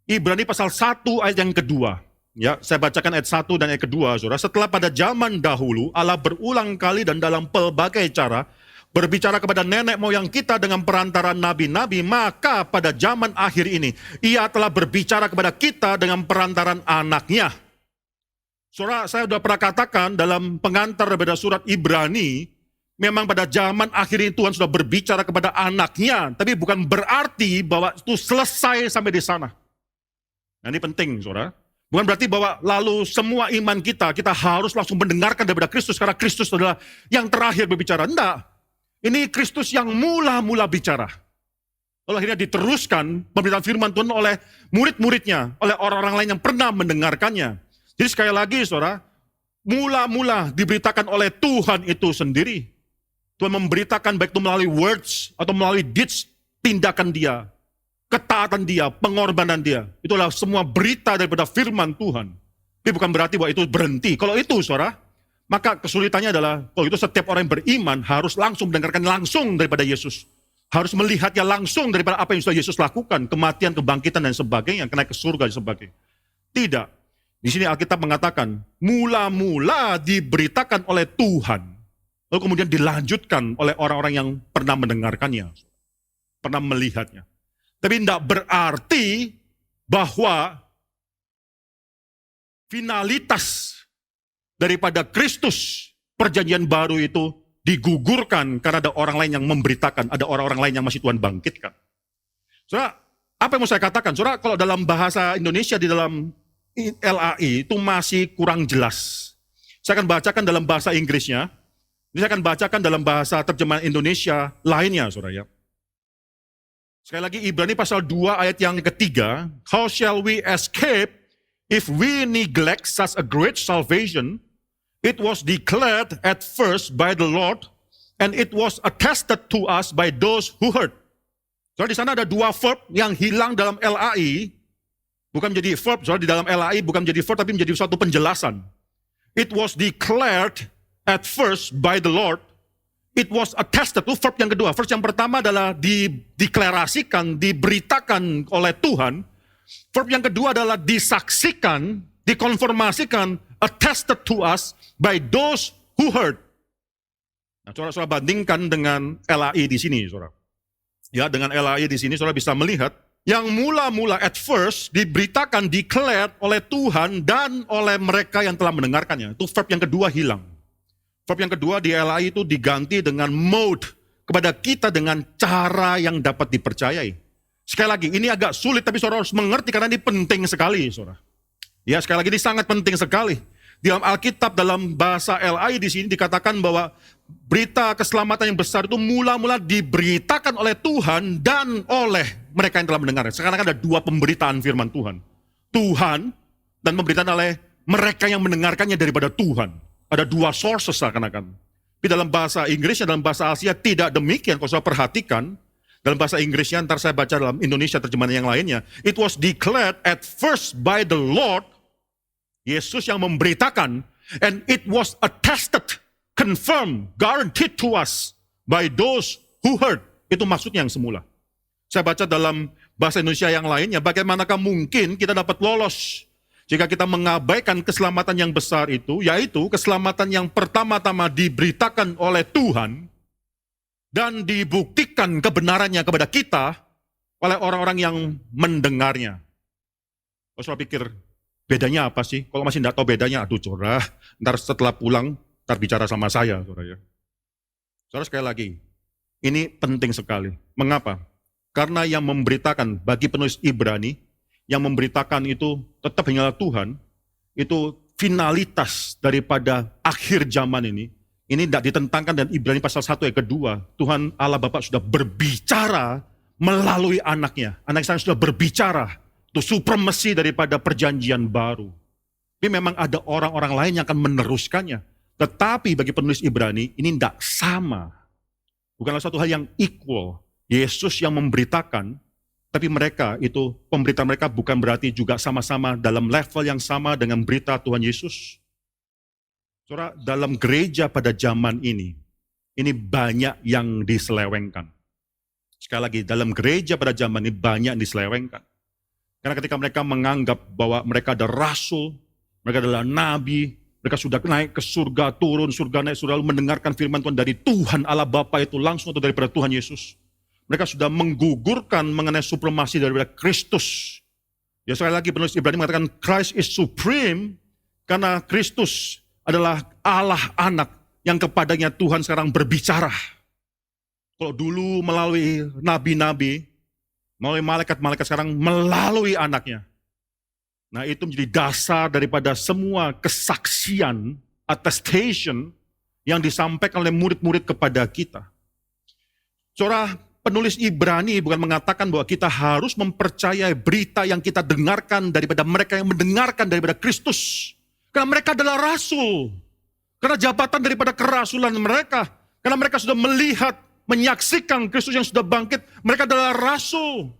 Speaker 1: Ibrani pasal 1 ayat yang kedua. Ya, saya bacakan ayat 1 dan ayat kedua, saudara. Setelah pada zaman dahulu, Allah berulang kali dan dalam pelbagai cara berbicara kepada nenek moyang kita dengan perantaraan nabi-nabi, maka pada zaman akhir ini, Ia telah berbicara kepada kita dengan perantaraan anaknya. Saudara, saya sudah pernah katakan dalam pengantar daripada surat Ibrani, memang pada zaman akhir ini Tuhan sudah berbicara kepada anaknya, tapi bukan berarti bahwa itu selesai sampai di sana. Nah, ini penting, saudara. Bukan berarti bahwa lalu semua iman kita harus langsung mendengarkan daripada Kristus, karena Kristus adalah yang terakhir berbicara. Tidak. Ini Kristus yang mula-mula bicara. Lalu akhirnya diteruskan pemberitaan firman Tuhan oleh murid-muridnya, oleh orang-orang lain yang pernah mendengarkannya. Jadi sekali lagi, saudara, mula-mula diberitakan oleh Tuhan itu sendiri. Tuhan memberitakan baik itu melalui words atau melalui deeds, tindakan dia, ketaatan dia, pengorbanan dia. Itulah semua berita daripada firman Tuhan. Tapi bukan berarti bahwa itu berhenti. Kalau itu, saudara, maka kesulitannya adalah, kalau itu setiap orang yang beriman harus langsung mendengarkan langsung daripada Yesus. Harus melihatnya langsung daripada apa yang sudah Yesus lakukan, kematian, kebangkitan, dan sebagainya, kena ke surga dan sebagainya. Tidak. Di sini Alkitab mengatakan, mula-mula diberitakan oleh Tuhan, lalu kemudian dilanjutkan oleh orang-orang yang pernah mendengarkannya, pernah melihatnya. Tapi tidak berarti bahwa finalitas daripada Kristus perjanjian baru itu digugurkan karena ada orang lain yang memberitakan, ada orang-orang lain yang masih Tuhan bangkitkan. Saudara, apa yang mau saya katakan? Saudara, kalau dalam bahasa Indonesia di dalam LAI itu masih kurang jelas. Saya akan bacakan dalam bahasa Inggrisnya. Saya akan bacakan dalam bahasa terjemahan Indonesia lainnya, saudara ya. Sekali lagi Ibrani pasal 2 ayat yang ketiga. How shall we escape if we neglect such a great salvation? It was declared at first by the Lord, and it was attested to us by those who heard. So di sana ada dua verb yang hilang dalam LAI. Bukan menjadi verb, soalnya di dalam LAI bukan menjadi verb, tapi menjadi suatu penjelasan. It was declared at first by the Lord. It was attested, itu verb yang kedua. Verb yang pertama adalah dideklarasikan, diberitakan oleh Tuhan. Verb yang kedua adalah disaksikan, dikonfirmasikan, attested to us by those who heard. Nah, saudara bandingkan dengan LAI di sini, saudara. Ya, dengan LAI di sini, saudara bisa melihat yang mula-mula at first diberitakan, declared oleh Tuhan dan oleh mereka yang telah mendengarkannya. Itu verb yang kedua hilang. Verb yang kedua di LAI itu diganti dengan mode, kepada kita dengan cara yang dapat dipercayai. Sekali lagi, ini agak sulit tapi saudara harus mengerti karena ini penting sekali, saudara. Ya, sekali lagi ini sangat penting sekali. Di dalam Alkitab, dalam bahasa LI di sini dikatakan bahwa berita keselamatan yang besar itu mula-mula diberitakan oleh Tuhan dan oleh mereka yang telah mendengar. Sekarang ada dua pemberitaan firman Tuhan. Tuhan dan pemberitaan oleh mereka yang mendengarkannya daripada Tuhan. Ada dua sources seakan-akan. Tapi dalam bahasa Inggrisnya, dalam bahasa Asia tidak demikian. Kalau saya perhatikan, dalam bahasa Inggrisnya, ntar saya baca dalam Indonesia terjemahan yang lainnya. It was declared at first by the Lord, Yesus yang memberitakan, and it was attested, confirmed, guaranteed to us by those who heard. Itu maksudnya yang semula. Saya baca dalam bahasa Indonesia yang lainnya, bagaimanakah mungkin kita dapat lolos jika kita mengabaikan keselamatan yang besar itu, yaitu keselamatan yang pertama-tama diberitakan oleh Tuhan dan dibuktikan kebenarannya kepada kita oleh orang-orang yang mendengarnya. Kalau saya pikir, bedanya apa sih? Kalau masih tidak tahu bedanya, aduh saudara, ntar setelah pulang, ntar bicara sama saya, saudara ya. Saudara sekali lagi, ini penting sekali. Mengapa? Karena yang memberitakan bagi penulis Ibrani, yang memberitakan itu tetap hanyalah Tuhan, itu finalitas daripada akhir zaman ini tidak ditentangkan dan Ibrani pasal 1 ayat kedua, Tuhan Allah Bapa sudah berbicara melalui anaknya. Anak saya sudah berbicara. Itu supremasi daripada perjanjian baru. Tapi memang ada orang-orang lain yang akan meneruskannya. Tetapi bagi penulis Ibrani, ini tidak sama. Bukanlah satu hal yang equal. Yesus yang memberitakan, tapi mereka itu, pemberitaan mereka bukan berarti juga sama-sama dalam level yang sama dengan berita Tuhan Yesus. Saudara, dalam gereja pada zaman ini banyak yang diselewengkan. Sekali lagi, dalam gereja pada zaman ini banyak yang diselewengkan. Karena ketika mereka menganggap bahwa mereka ada rasul, mereka adalah nabi, mereka sudah naik ke surga, turun, surga naik, sudah mendengarkan firman Tuhan dari Tuhan Allah Bapa itu langsung atau daripada Tuhan Yesus. Mereka sudah menggugurkan mengenai supremasi daripada Kristus. Ya sekali lagi penulis Ibrani mengatakan Christ is supreme karena Kristus adalah Allah anak yang kepadanya Tuhan sekarang berbicara. Kalau dulu melalui nabi-nabi, melalui malaikat-malaikat, sekarang melalui anaknya. Nah itu menjadi dasar daripada semua kesaksian, attestation yang disampaikan oleh murid-murid kepada kita. Saudara, penulis Ibrani bukan mengatakan bahwa kita harus mempercayai berita yang kita dengarkan daripada mereka yang mendengarkan daripada Kristus. Karena mereka adalah rasul. Karena jabatan daripada kerasulan mereka. Karena mereka sudah melihat, menyaksikan Kristus yang sudah bangkit, mereka adalah rasul.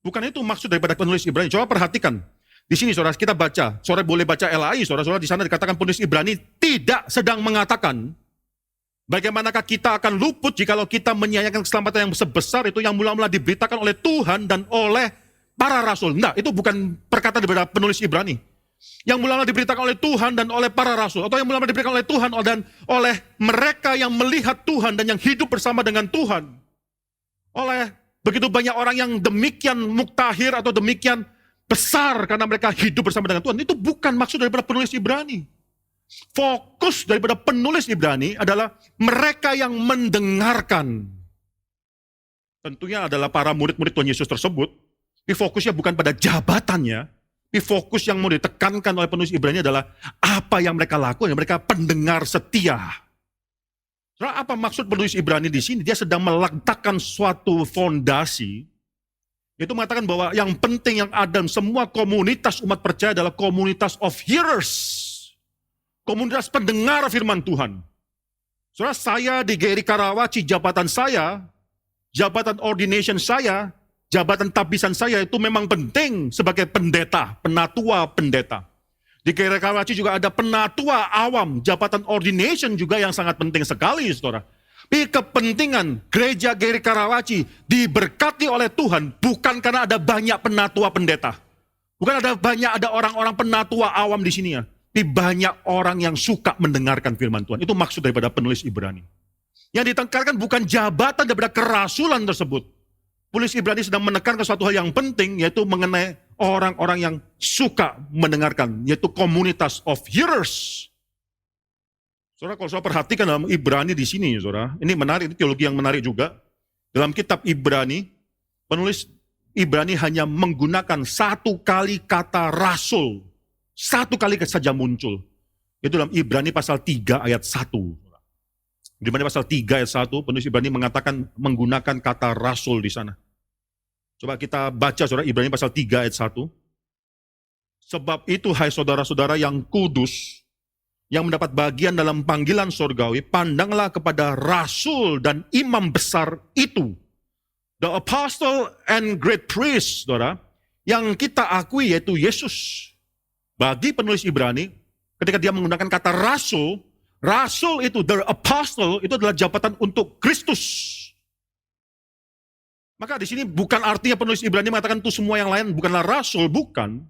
Speaker 1: Bukan itu maksud daripada penulis Ibrani. Coba perhatikan. Di sini saudara kita baca, saudara boleh baca LAI, saudara-saudara di sana dikatakan penulis Ibrani tidak sedang mengatakan bagaimanakah kita akan luput jikalau kita menyayangkan keselamatan yang sebesar itu yang mula-mula diberitakan oleh Tuhan dan oleh para rasul. Enggak, itu bukan perkataan daripada penulis Ibrani. Yang mula-mula diberitakan oleh Tuhan dan oleh para rasul, atau yang mula-mula diberitakan oleh Tuhan dan oleh mereka yang melihat Tuhan dan yang hidup bersama dengan Tuhan. Oleh begitu banyak orang yang demikian muktahir atau demikian besar karena mereka hidup bersama dengan Tuhan. Itu bukan maksud daripada penulis Ibrani. Fokus daripada penulis Ibrani adalah mereka yang mendengarkan. Tentunya adalah para murid-murid Tuhan Yesus tersebut. Tapi fokusnya bukan pada jabatannya. Tapi fokus yang mau ditekankan oleh penulis Ibrani adalah apa yang mereka lakukan. Mereka pendengar setia. Nah, apa maksud penulis Ibrani di sini? Dia sedang meletakkan suatu fondasi. Itu mengatakan bahwa yang penting yang ada dalam semua komunitas umat percaya adalah komunitas of hearers. Komunitas pendengar firman Tuhan. Saudara, saya di GRI Karawaci, jabatan saya, jabatan ordination saya, jabatan tabisan saya itu memang penting sebagai pendeta, penatua pendeta. Di GRI Karawaci juga ada penatua awam, jabatan ordination juga yang sangat penting sekali, saudara. Tapi kepentingan gereja GRI Karawaci diberkati oleh Tuhan bukan karena ada banyak penatua pendeta. Bukan ada orang-orang penatua awam di sini ya. Tapi banyak orang yang suka mendengarkan firman Tuhan. Itu maksud daripada penulis Ibrani. Yang ditekankan bukan jabatan daripada kerasulan tersebut. Penulis Ibrani sedang menekankan suatu hal yang penting, yaitu mengenai orang-orang yang suka mendengarkan, yaitu komunitas of hearers. Saudara, kalau saudara perhatikan dalam Ibrani di sini, saudara, ini menarik, ini teologi yang menarik juga. Dalam kitab Ibrani, penulis Ibrani hanya menggunakan satu kali kata rasul. Satu kali saja muncul. Itu dalam Ibrani pasal 3 ayat 1. Ibrani pasal 3 ayat 1, penulis Ibrani mengatakan menggunakan kata rasul di sana. Coba kita baca, saudara, Ibrani pasal 3 ayat 1. Sebab itu, hai saudara-saudara yang kudus, yang mendapat bagian dalam panggilan surgawi, pandanglah kepada rasul dan imam besar itu, the apostle and great priest, saudara, yang kita akui yaitu Yesus. Bagi penulis Ibrani, ketika dia menggunakan kata rasul, rasul itu, the apostle, itu adalah jabatan untuk Kristus. Maka di sini bukan artinya penulis Ibrani mengatakan itu semua yang lain bukanlah rasul, bukan.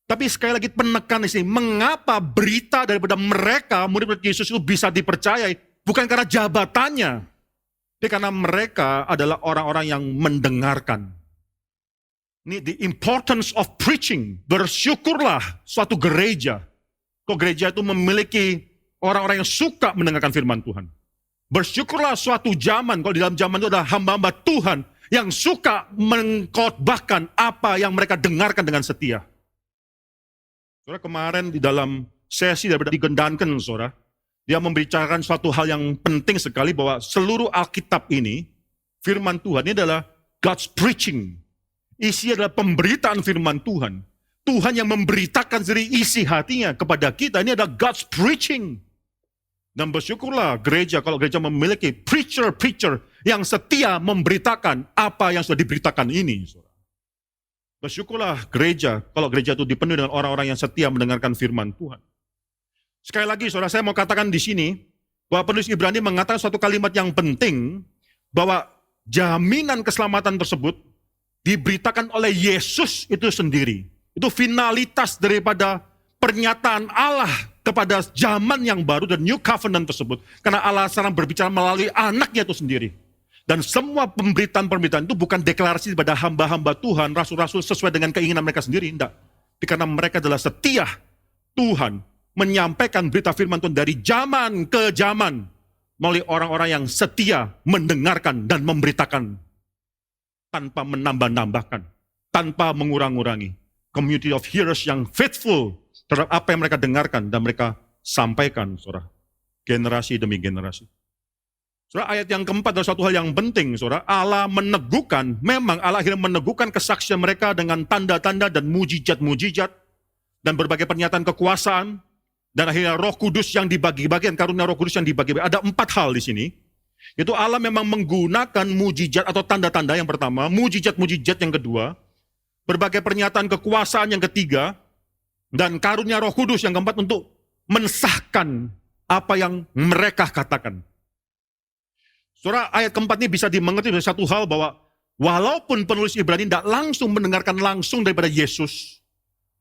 Speaker 1: Tapi sekali lagi penekanan di sini, mengapa berita daripada mereka, murid-murid Yesus itu bisa dipercayai? Bukan karena jabatannya, tapi karena mereka adalah orang-orang yang mendengarkan. Ini the importance of preaching. Bersyukurlah suatu gereja. Kok gereja itu memiliki orang-orang yang suka mendengarkan firman Tuhan. Bersyukurlah suatu zaman, kalau di dalam zaman itu ada hamba-hamba Tuhan yang suka mengkhotbahkan apa yang mereka dengarkan dengan setia. Saudara, kemarin di dalam sesi daripada digendankan, saudara, dia membicarakan suatu hal yang penting sekali bahwa seluruh Alkitab ini, firman Tuhan ini adalah God's preaching. Isi adalah pemberitaan firman Tuhan. Tuhan yang memberitakan dari isi hatinya kepada kita, ini adalah God's preaching. Dan bersyukurlah gereja, kalau gereja memiliki preacher-preacher yang setia memberitakan apa yang sudah diberitakan ini, saudara. Bersyukurlah gereja, kalau gereja itu dipenuhi dengan orang-orang yang setia mendengarkan firman Tuhan. Sekali lagi, saudara, saya mau katakan di sini, bahwa penulis Ibrani mengatakan suatu kalimat yang penting, bahwa jaminan keselamatan tersebut diberitakan oleh Yesus itu sendiri. Itu finalitas daripada pernyataan Allah kepada zaman yang baru dan New Covenant tersebut. Karena Allah sekarang berbicara melalui anaknya itu sendiri. Dan semua pemberitaan-pemberitaan itu bukan deklarasi kepada hamba-hamba Tuhan, rasul-rasul sesuai dengan keinginan mereka sendiri, tidak. Karena mereka adalah setia Tuhan menyampaikan berita firman Tuhan dari zaman ke zaman melalui orang-orang yang setia mendengarkan dan memberitakan tanpa menambah-nambahkan, tanpa mengurang-urangi. Community of hearers yang faithful terhadap apa yang mereka dengarkan dan mereka sampaikan, saudara, generasi demi generasi. Saudara, ayat yang keempat adalah suatu hal yang penting, saudara. Allah meneguhkan, memang Allah akhirnya meneguhkan kesaksian mereka dengan tanda-tanda dan mujizat-mujizat dan berbagai pernyataan kekuasaan, dan akhirnya Roh Kudus yang dibagi-bagikan, karunia Roh Kudus yang dibagi-bagikan. Ada 4 hal di sini. Itu Allah memang menggunakan mujizat atau tanda-tanda yang pertama, mujizat-mujizat yang kedua, berbagai pernyataan kekuasaan yang ketiga, dan karunia Roh Kudus yang keempat untuk mensahkan apa yang mereka katakan. Saudara, ayat keempat ini bisa dimengerti dari satu hal bahwa walaupun penulis Ibrani tidak langsung mendengarkan langsung daripada Yesus,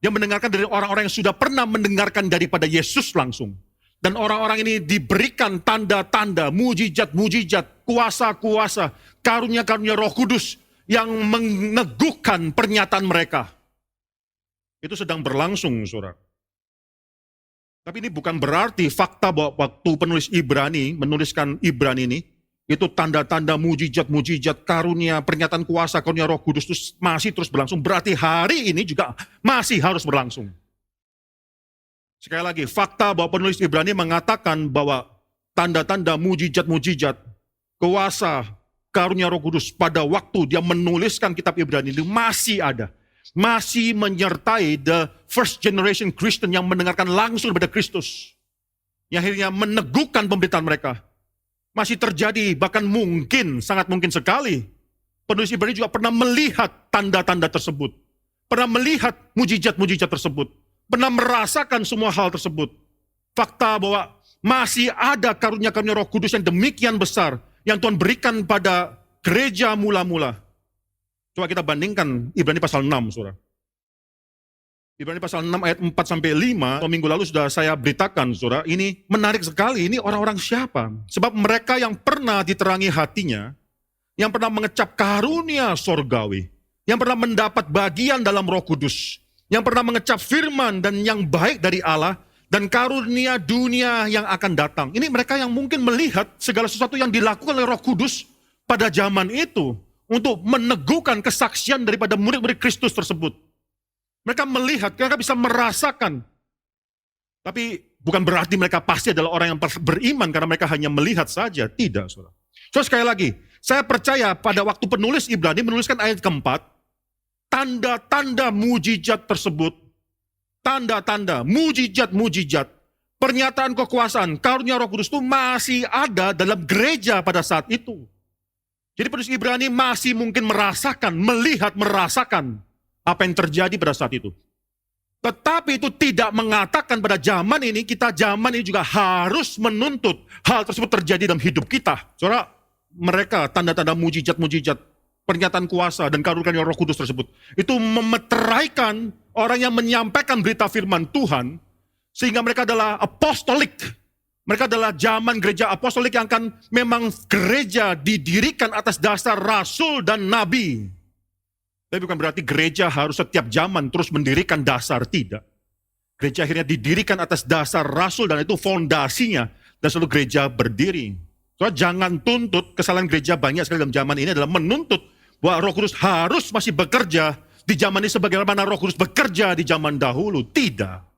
Speaker 1: dia mendengarkan dari orang-orang yang sudah pernah mendengarkan daripada Yesus langsung. Dan orang-orang ini diberikan tanda-tanda, mujizat-mujizat, kuasa-kuasa, karunia-karunia Roh Kudus yang meneguhkan pernyataan mereka. Itu sedang berlangsung, saudara. Tapi ini bukan berarti fakta bahwa waktu penulis Ibrani menuliskan Ibrani ini, itu tanda-tanda mujizat-mujizat, karunia, pernyataan kuasa, karunia Roh Kudus itu masih terus berlangsung. Berarti hari ini juga masih harus berlangsung. Sekali lagi, fakta bahwa penulis Ibrani mengatakan bahwa tanda-tanda mujizat-mujizat, kuasa, karunia Roh Kudus pada waktu dia menuliskan kitab Ibrani itu masih ada. Masih menyertai the first generation Christian yang mendengarkan langsung daripada Kristus. Yang akhirnya meneguhkan pemberitaan mereka. Masih terjadi, bahkan mungkin, sangat mungkin sekali. Penulis Ibrani juga pernah melihat tanda-tanda tersebut. Pernah melihat mujizat-mujizat tersebut. Pernah merasakan semua hal tersebut. Fakta bahwa masih ada karunia-karunia Roh Kudus yang demikian besar yang Tuhan berikan pada gereja mula-mula. Coba kita bandingkan Ibrani pasal 6, saudara. Ibrani pasal 6 ayat 4-5, minggu lalu sudah saya beritakan, saudara. Ini menarik sekali, ini orang-orang siapa? Sebab mereka yang pernah diterangi hatinya, yang pernah mengecap karunia sorgawi, yang pernah mendapat bagian dalam Roh Kudus, yang pernah mengecap firman dan yang baik dari Allah, dan karunia dunia yang akan datang. Ini mereka yang mungkin melihat segala sesuatu yang dilakukan oleh Roh Kudus pada zaman itu untuk meneguhkan kesaksian daripada murid-murid Kristus tersebut. Mereka melihat, mereka bisa merasakan. Tapi bukan berarti mereka pasti adalah orang yang beriman karena mereka hanya melihat saja. Tidak, saudara. So sekali lagi, saya percaya pada waktu penulis Ibrani menuliskan ayat keempat, tanda-tanda mujizat tersebut, tanda-tanda, mujizat-mujizat, pernyataan kekuasaan, karunia Roh Kudus itu masih ada dalam gereja pada saat itu. Jadi penulis Ibrani masih mungkin merasakan, melihat, merasakan apa yang terjadi pada saat itu. Tetapi itu tidak mengatakan pada zaman ini, kita zaman ini juga harus menuntut hal tersebut terjadi dalam hidup kita. Saudara, mereka tanda-tanda mujizat-mujizat, pernyataan kuasa dan karunia Roh Kudus tersebut, itu memeteraikan orang yang menyampaikan berita firman Tuhan, sehingga mereka adalah apostolik. Mereka adalah zaman gereja apostolik yang akan memang gereja didirikan atas dasar rasul dan nabi. Tapi bukan berarti gereja harus setiap zaman terus mendirikan dasar, tidak. Gereja akhirnya didirikan atas dasar rasul dan itu fondasinya, dan selalu gereja berdiri. So, jangan tuntut, kesalahan gereja banyak sekali dalam zaman ini adalah menuntut bahwa Roh Kudus harus masih bekerja di zaman ini sebagaimana Roh Kudus bekerja di zaman dahulu. Tidak.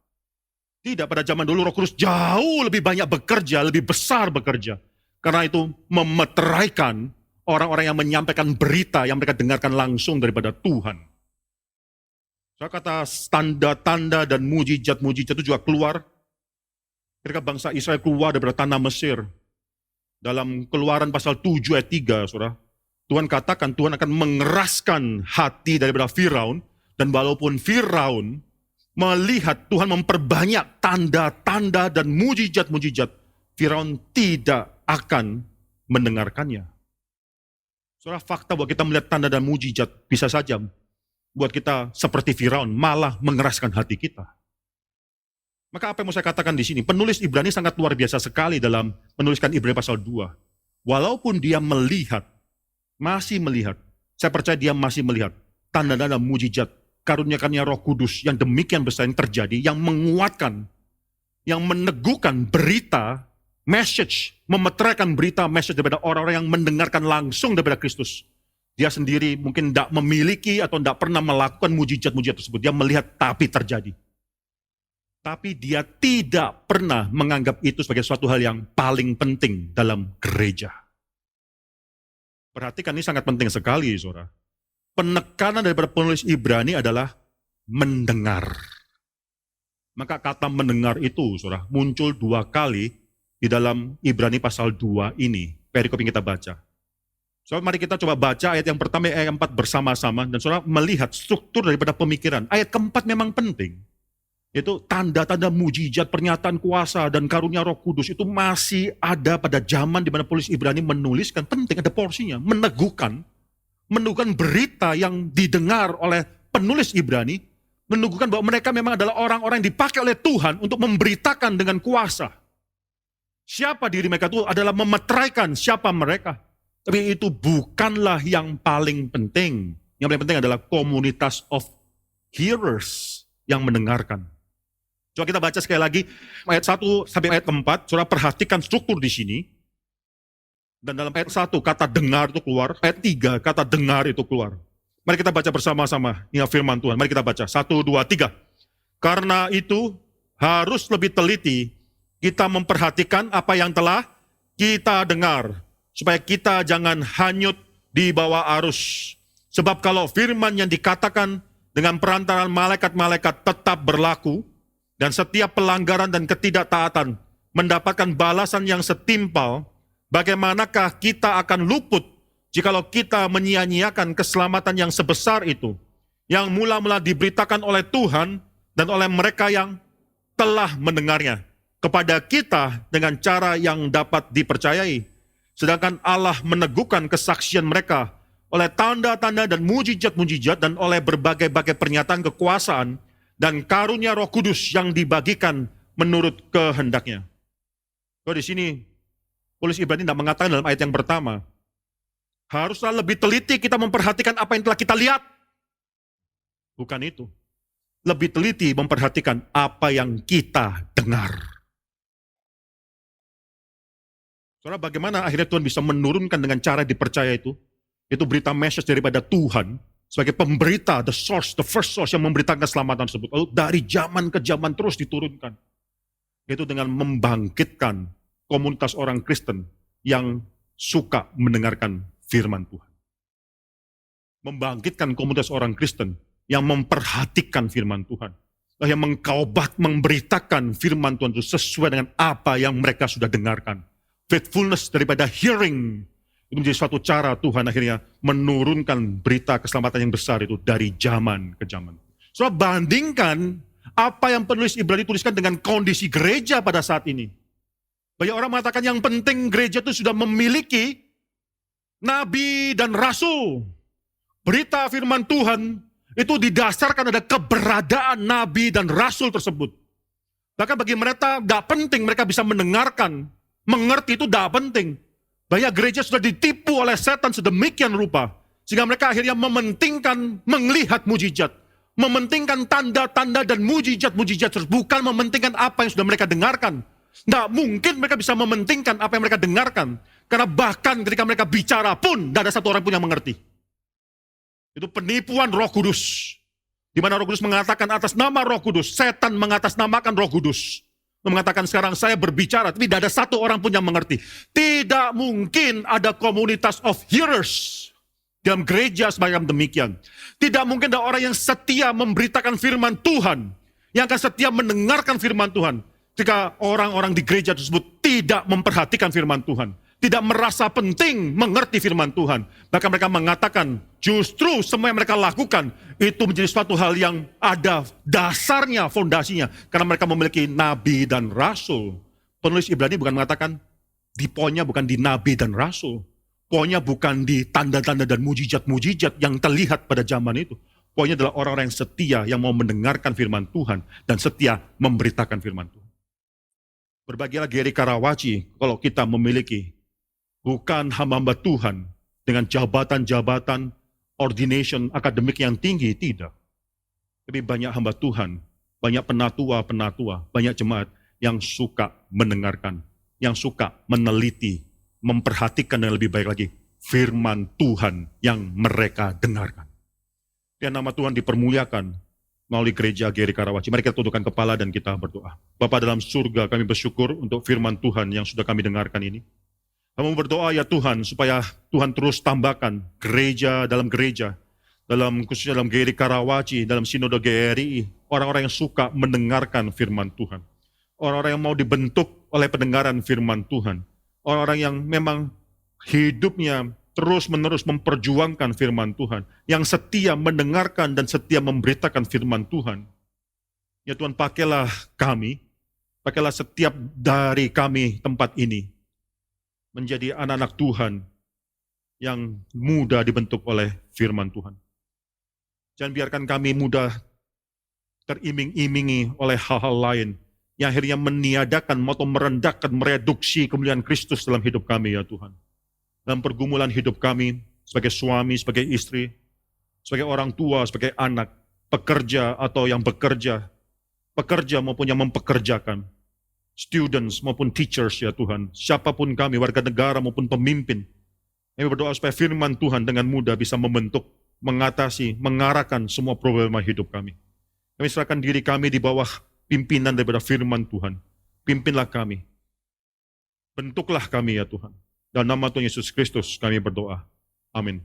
Speaker 1: Tidak, pada zaman dulu Roh Kudus jauh lebih banyak bekerja, lebih besar bekerja. Karena itu memeteraikan orang-orang yang menyampaikan berita yang mereka dengarkan langsung daripada Tuhan. Saya kata tanda-tanda dan mujizat-mujizat itu juga keluar ketika bangsa Israel keluar daripada tanah Mesir. Dalam Keluaran pasal 7 ayat 3, saudara, Tuhan katakan Tuhan akan mengeraskan hati daripada Firaun, dan walaupun Firaun melihat Tuhan memperbanyak tanda-tanda dan mujizat-mujizat, Firaun tidak akan mendengarkannya. Saudara, fakta bahwa kita melihat tanda dan mujizat bisa saja buat kita seperti Firaun, malah mengeraskan hati kita. Maka apa yang mau saya katakan di sini? Penulis Ibrani sangat luar biasa sekali dalam menuliskan Ibrani pasal 2. Walaupun dia melihat, masih melihat, saya percaya dia masih melihat tanda-tanda mujizat, karunia-karunia Roh Kudus yang demikian besar yang terjadi, yang menguatkan, yang meneguhkan berita, message, memeteraikan berita, message daripada orang-orang yang mendengarkan langsung daripada Kristus. Dia sendiri mungkin tidak memiliki atau tidak pernah melakukan mujizat-mujizat tersebut. Dia melihat tapi terjadi. Tapi dia tidak pernah menganggap itu sebagai suatu hal yang paling penting dalam gereja. Perhatikan, ini sangat penting sekali, saudara. Penekanan daripada penulis Ibrani adalah mendengar. Maka kata mendengar itu, saudara, muncul 2 kali di dalam Ibrani pasal 2 ini. Perikop yang kita baca. So, mari kita coba baca ayat yang pertama, ayat 4 bersama-sama. Dan saudara melihat struktur daripada pemikiran. Ayat keempat memang penting. Itu tanda-tanda mujizat, pernyataan kuasa, dan karunia Roh Kudus itu masih ada pada zaman di mana penulis Ibrani menuliskan, penting ada porsinya, meneguhkan berita yang didengar oleh penulis Ibrani, meneguhkan bahwa mereka memang adalah orang-orang yang dipakai oleh Tuhan untuk memberitakan dengan kuasa. Siapa diri mereka itu adalah memeteraikan siapa mereka. Tapi itu bukanlah yang paling penting. Yang paling penting adalah komunitas of hearers yang mendengarkan. Coba kita baca sekali lagi ayat 1 sampai ayat 4. Saudara perhatikan struktur di sini. Dan dalam ayat 1 kata dengar itu keluar, ayat 3 kata dengar itu keluar. Mari kita baca bersama-sama. Ini firman Tuhan. Mari kita baca. 1, 2, 3. Karena itu harus lebih teliti kita memperhatikan apa yang telah kita dengar, supaya kita jangan hanyut di bawah arus. Sebab kalau firman yang dikatakan dengan perantaraan malaikat-malaikat tetap berlaku, dan setiap pelanggaran dan ketidaktaatan mendapatkan balasan yang setimpal, bagaimanakah kita akan luput jikalau kita menyia-nyiakan keselamatan yang sebesar itu, yang mula-mula diberitakan oleh Tuhan dan oleh mereka yang telah mendengarnya, kepada kita dengan cara yang dapat dipercayai. Sedangkan Allah meneguhkan kesaksian mereka oleh tanda-tanda dan mujizat-mujizat dan oleh berbagai-bagai pernyataan kekuasaan dan karunia Roh Kudus yang dibagikan menurut kehendaknya. So, di sini penulis Ibrani tidak mengatakan dalam ayat yang pertama, haruslah lebih teliti kita memperhatikan apa yang telah kita lihat. Bukan itu. lebih teliti memperhatikan apa yang kita dengar. Saudara, bagaimana akhirnya Tuhan bisa menurunkan dengan cara dipercaya itu? Itu berita message daripada Tuhan sebagai pemberita, the source, the first source yang memberitakan keselamatan tersebut. Lalu dari zaman ke zaman terus diturunkan. Itu dengan membangkitkan komunitas orang Kristen yang suka mendengarkan firman Tuhan. Membangkitkan komunitas orang Kristen yang memperhatikan firman Tuhan. Yang memberitakan firman Tuhan itu sesuai dengan apa yang mereka sudah dengarkan. Faithfulness daripada hearing. Itu menjadi suatu cara Tuhan akhirnya menurunkan berita keselamatan yang besar itu dari zaman ke zaman. So, bandingkan apa yang penulis Ibrani tuliskan dengan kondisi gereja pada saat ini. Banyak orang mengatakan yang penting gereja itu sudah memiliki nabi dan rasul. Berita firman Tuhan itu didasarkan ada keberadaan nabi dan rasul tersebut. Bahkan bagi mereka tidak penting, mereka bisa mendengarkan, mengerti itu tidak penting. Banyak gereja sudah ditipu oleh setan sedemikian rupa, sehingga mereka akhirnya mementingkan melihat mujizat, mementingkan tanda-tanda dan mujizat-mujizat tersebut, bukan mementingkan apa yang sudah mereka dengarkan. Tidak mungkin mereka bisa mementingkan apa yang mereka dengarkan, karena bahkan ketika mereka bicara pun, tidak ada satu orang pun yang mengerti. Itu penipuan Roh Kudus. Di mana Roh Kudus mengatakan atas nama Roh Kudus, setan mengatasnamakan Roh Kudus. Mengatakan sekarang saya berbicara, tapi tidak ada satu orang pun yang mengerti. Tidak mungkin ada komunitas of hearers dalam gereja semacam demikian. Tidak mungkin ada orang yang setia memberitakan firman Tuhan, yang akan setia mendengarkan firman Tuhan, jika orang-orang di gereja tersebut tidak memperhatikan firman Tuhan. Tidak merasa penting mengerti firman Tuhan. Bahkan mereka mengatakan justru semua yang mereka lakukan itu menjadi suatu hal yang ada dasarnya, fondasinya. Karena mereka memiliki nabi dan rasul. Penulis Ibrani bukan mengatakan di poinnya bukan di nabi dan rasul. Poinnya bukan di tanda-tanda dan mujizat-mujizat yang terlihat pada zaman itu. Poinnya adalah orang-orang yang setia yang mau mendengarkan firman Tuhan dan setia memberitakan firman Tuhan. Berbahagialah Geri Karawaci kalau kita memiliki bukan hamba-hamba Tuhan dengan jabatan-jabatan, ordination, akademik yang tinggi, tidak. Tapi banyak hamba Tuhan, banyak penatua-penatua, banyak jemaat yang suka mendengarkan, yang suka meneliti, memperhatikan dan lebih baik lagi firman Tuhan yang mereka dengarkan. Dan nama Tuhan dipermuliakan melalui gereja Geri Karawaci. Mari kita tundukkan kepala dan kita berdoa. Bapa dalam surga, kami bersyukur untuk firman Tuhan yang sudah kami dengarkan ini. Kami berdoa ya Tuhan, supaya Tuhan terus tambahkan gereja, khususnya dalam Geri Karawaci, dalam Sinode GRI, orang-orang yang suka mendengarkan firman Tuhan. Orang-orang yang mau dibentuk oleh pendengaran firman Tuhan. Orang-orang yang memang hidupnya terus-menerus memperjuangkan firman Tuhan. Yang setia mendengarkan dan setia memberitakan firman Tuhan. Ya Tuhan, pakailah kami, pakailah setiap dari kami tempat ini, menjadi anak-anak Tuhan yang mudah dibentuk oleh firman Tuhan. Jangan biarkan kami mudah teriming-imingi oleh hal-hal lain yang akhirnya meniadakan atau merendahkan, mereduksi kemuliaan Kristus dalam hidup kami ya Tuhan. Dalam pergumulan hidup kami sebagai suami, sebagai istri, sebagai orang tua, sebagai anak, pekerja atau yang bekerja, pekerja maupun yang mempekerjakan, students maupun teachers ya Tuhan, siapapun kami, warga negara maupun pemimpin. Kami berdoa supaya firman Tuhan dengan mudah bisa membentuk, mengatasi, mengarahkan semua problema hidup kami. Kami serahkan diri kami di bawah pimpinan daripada firman Tuhan. Pimpinlah kami. Bentuklah kami ya Tuhan. Dalam nama Tuhan Yesus Kristus kami berdoa. Amin.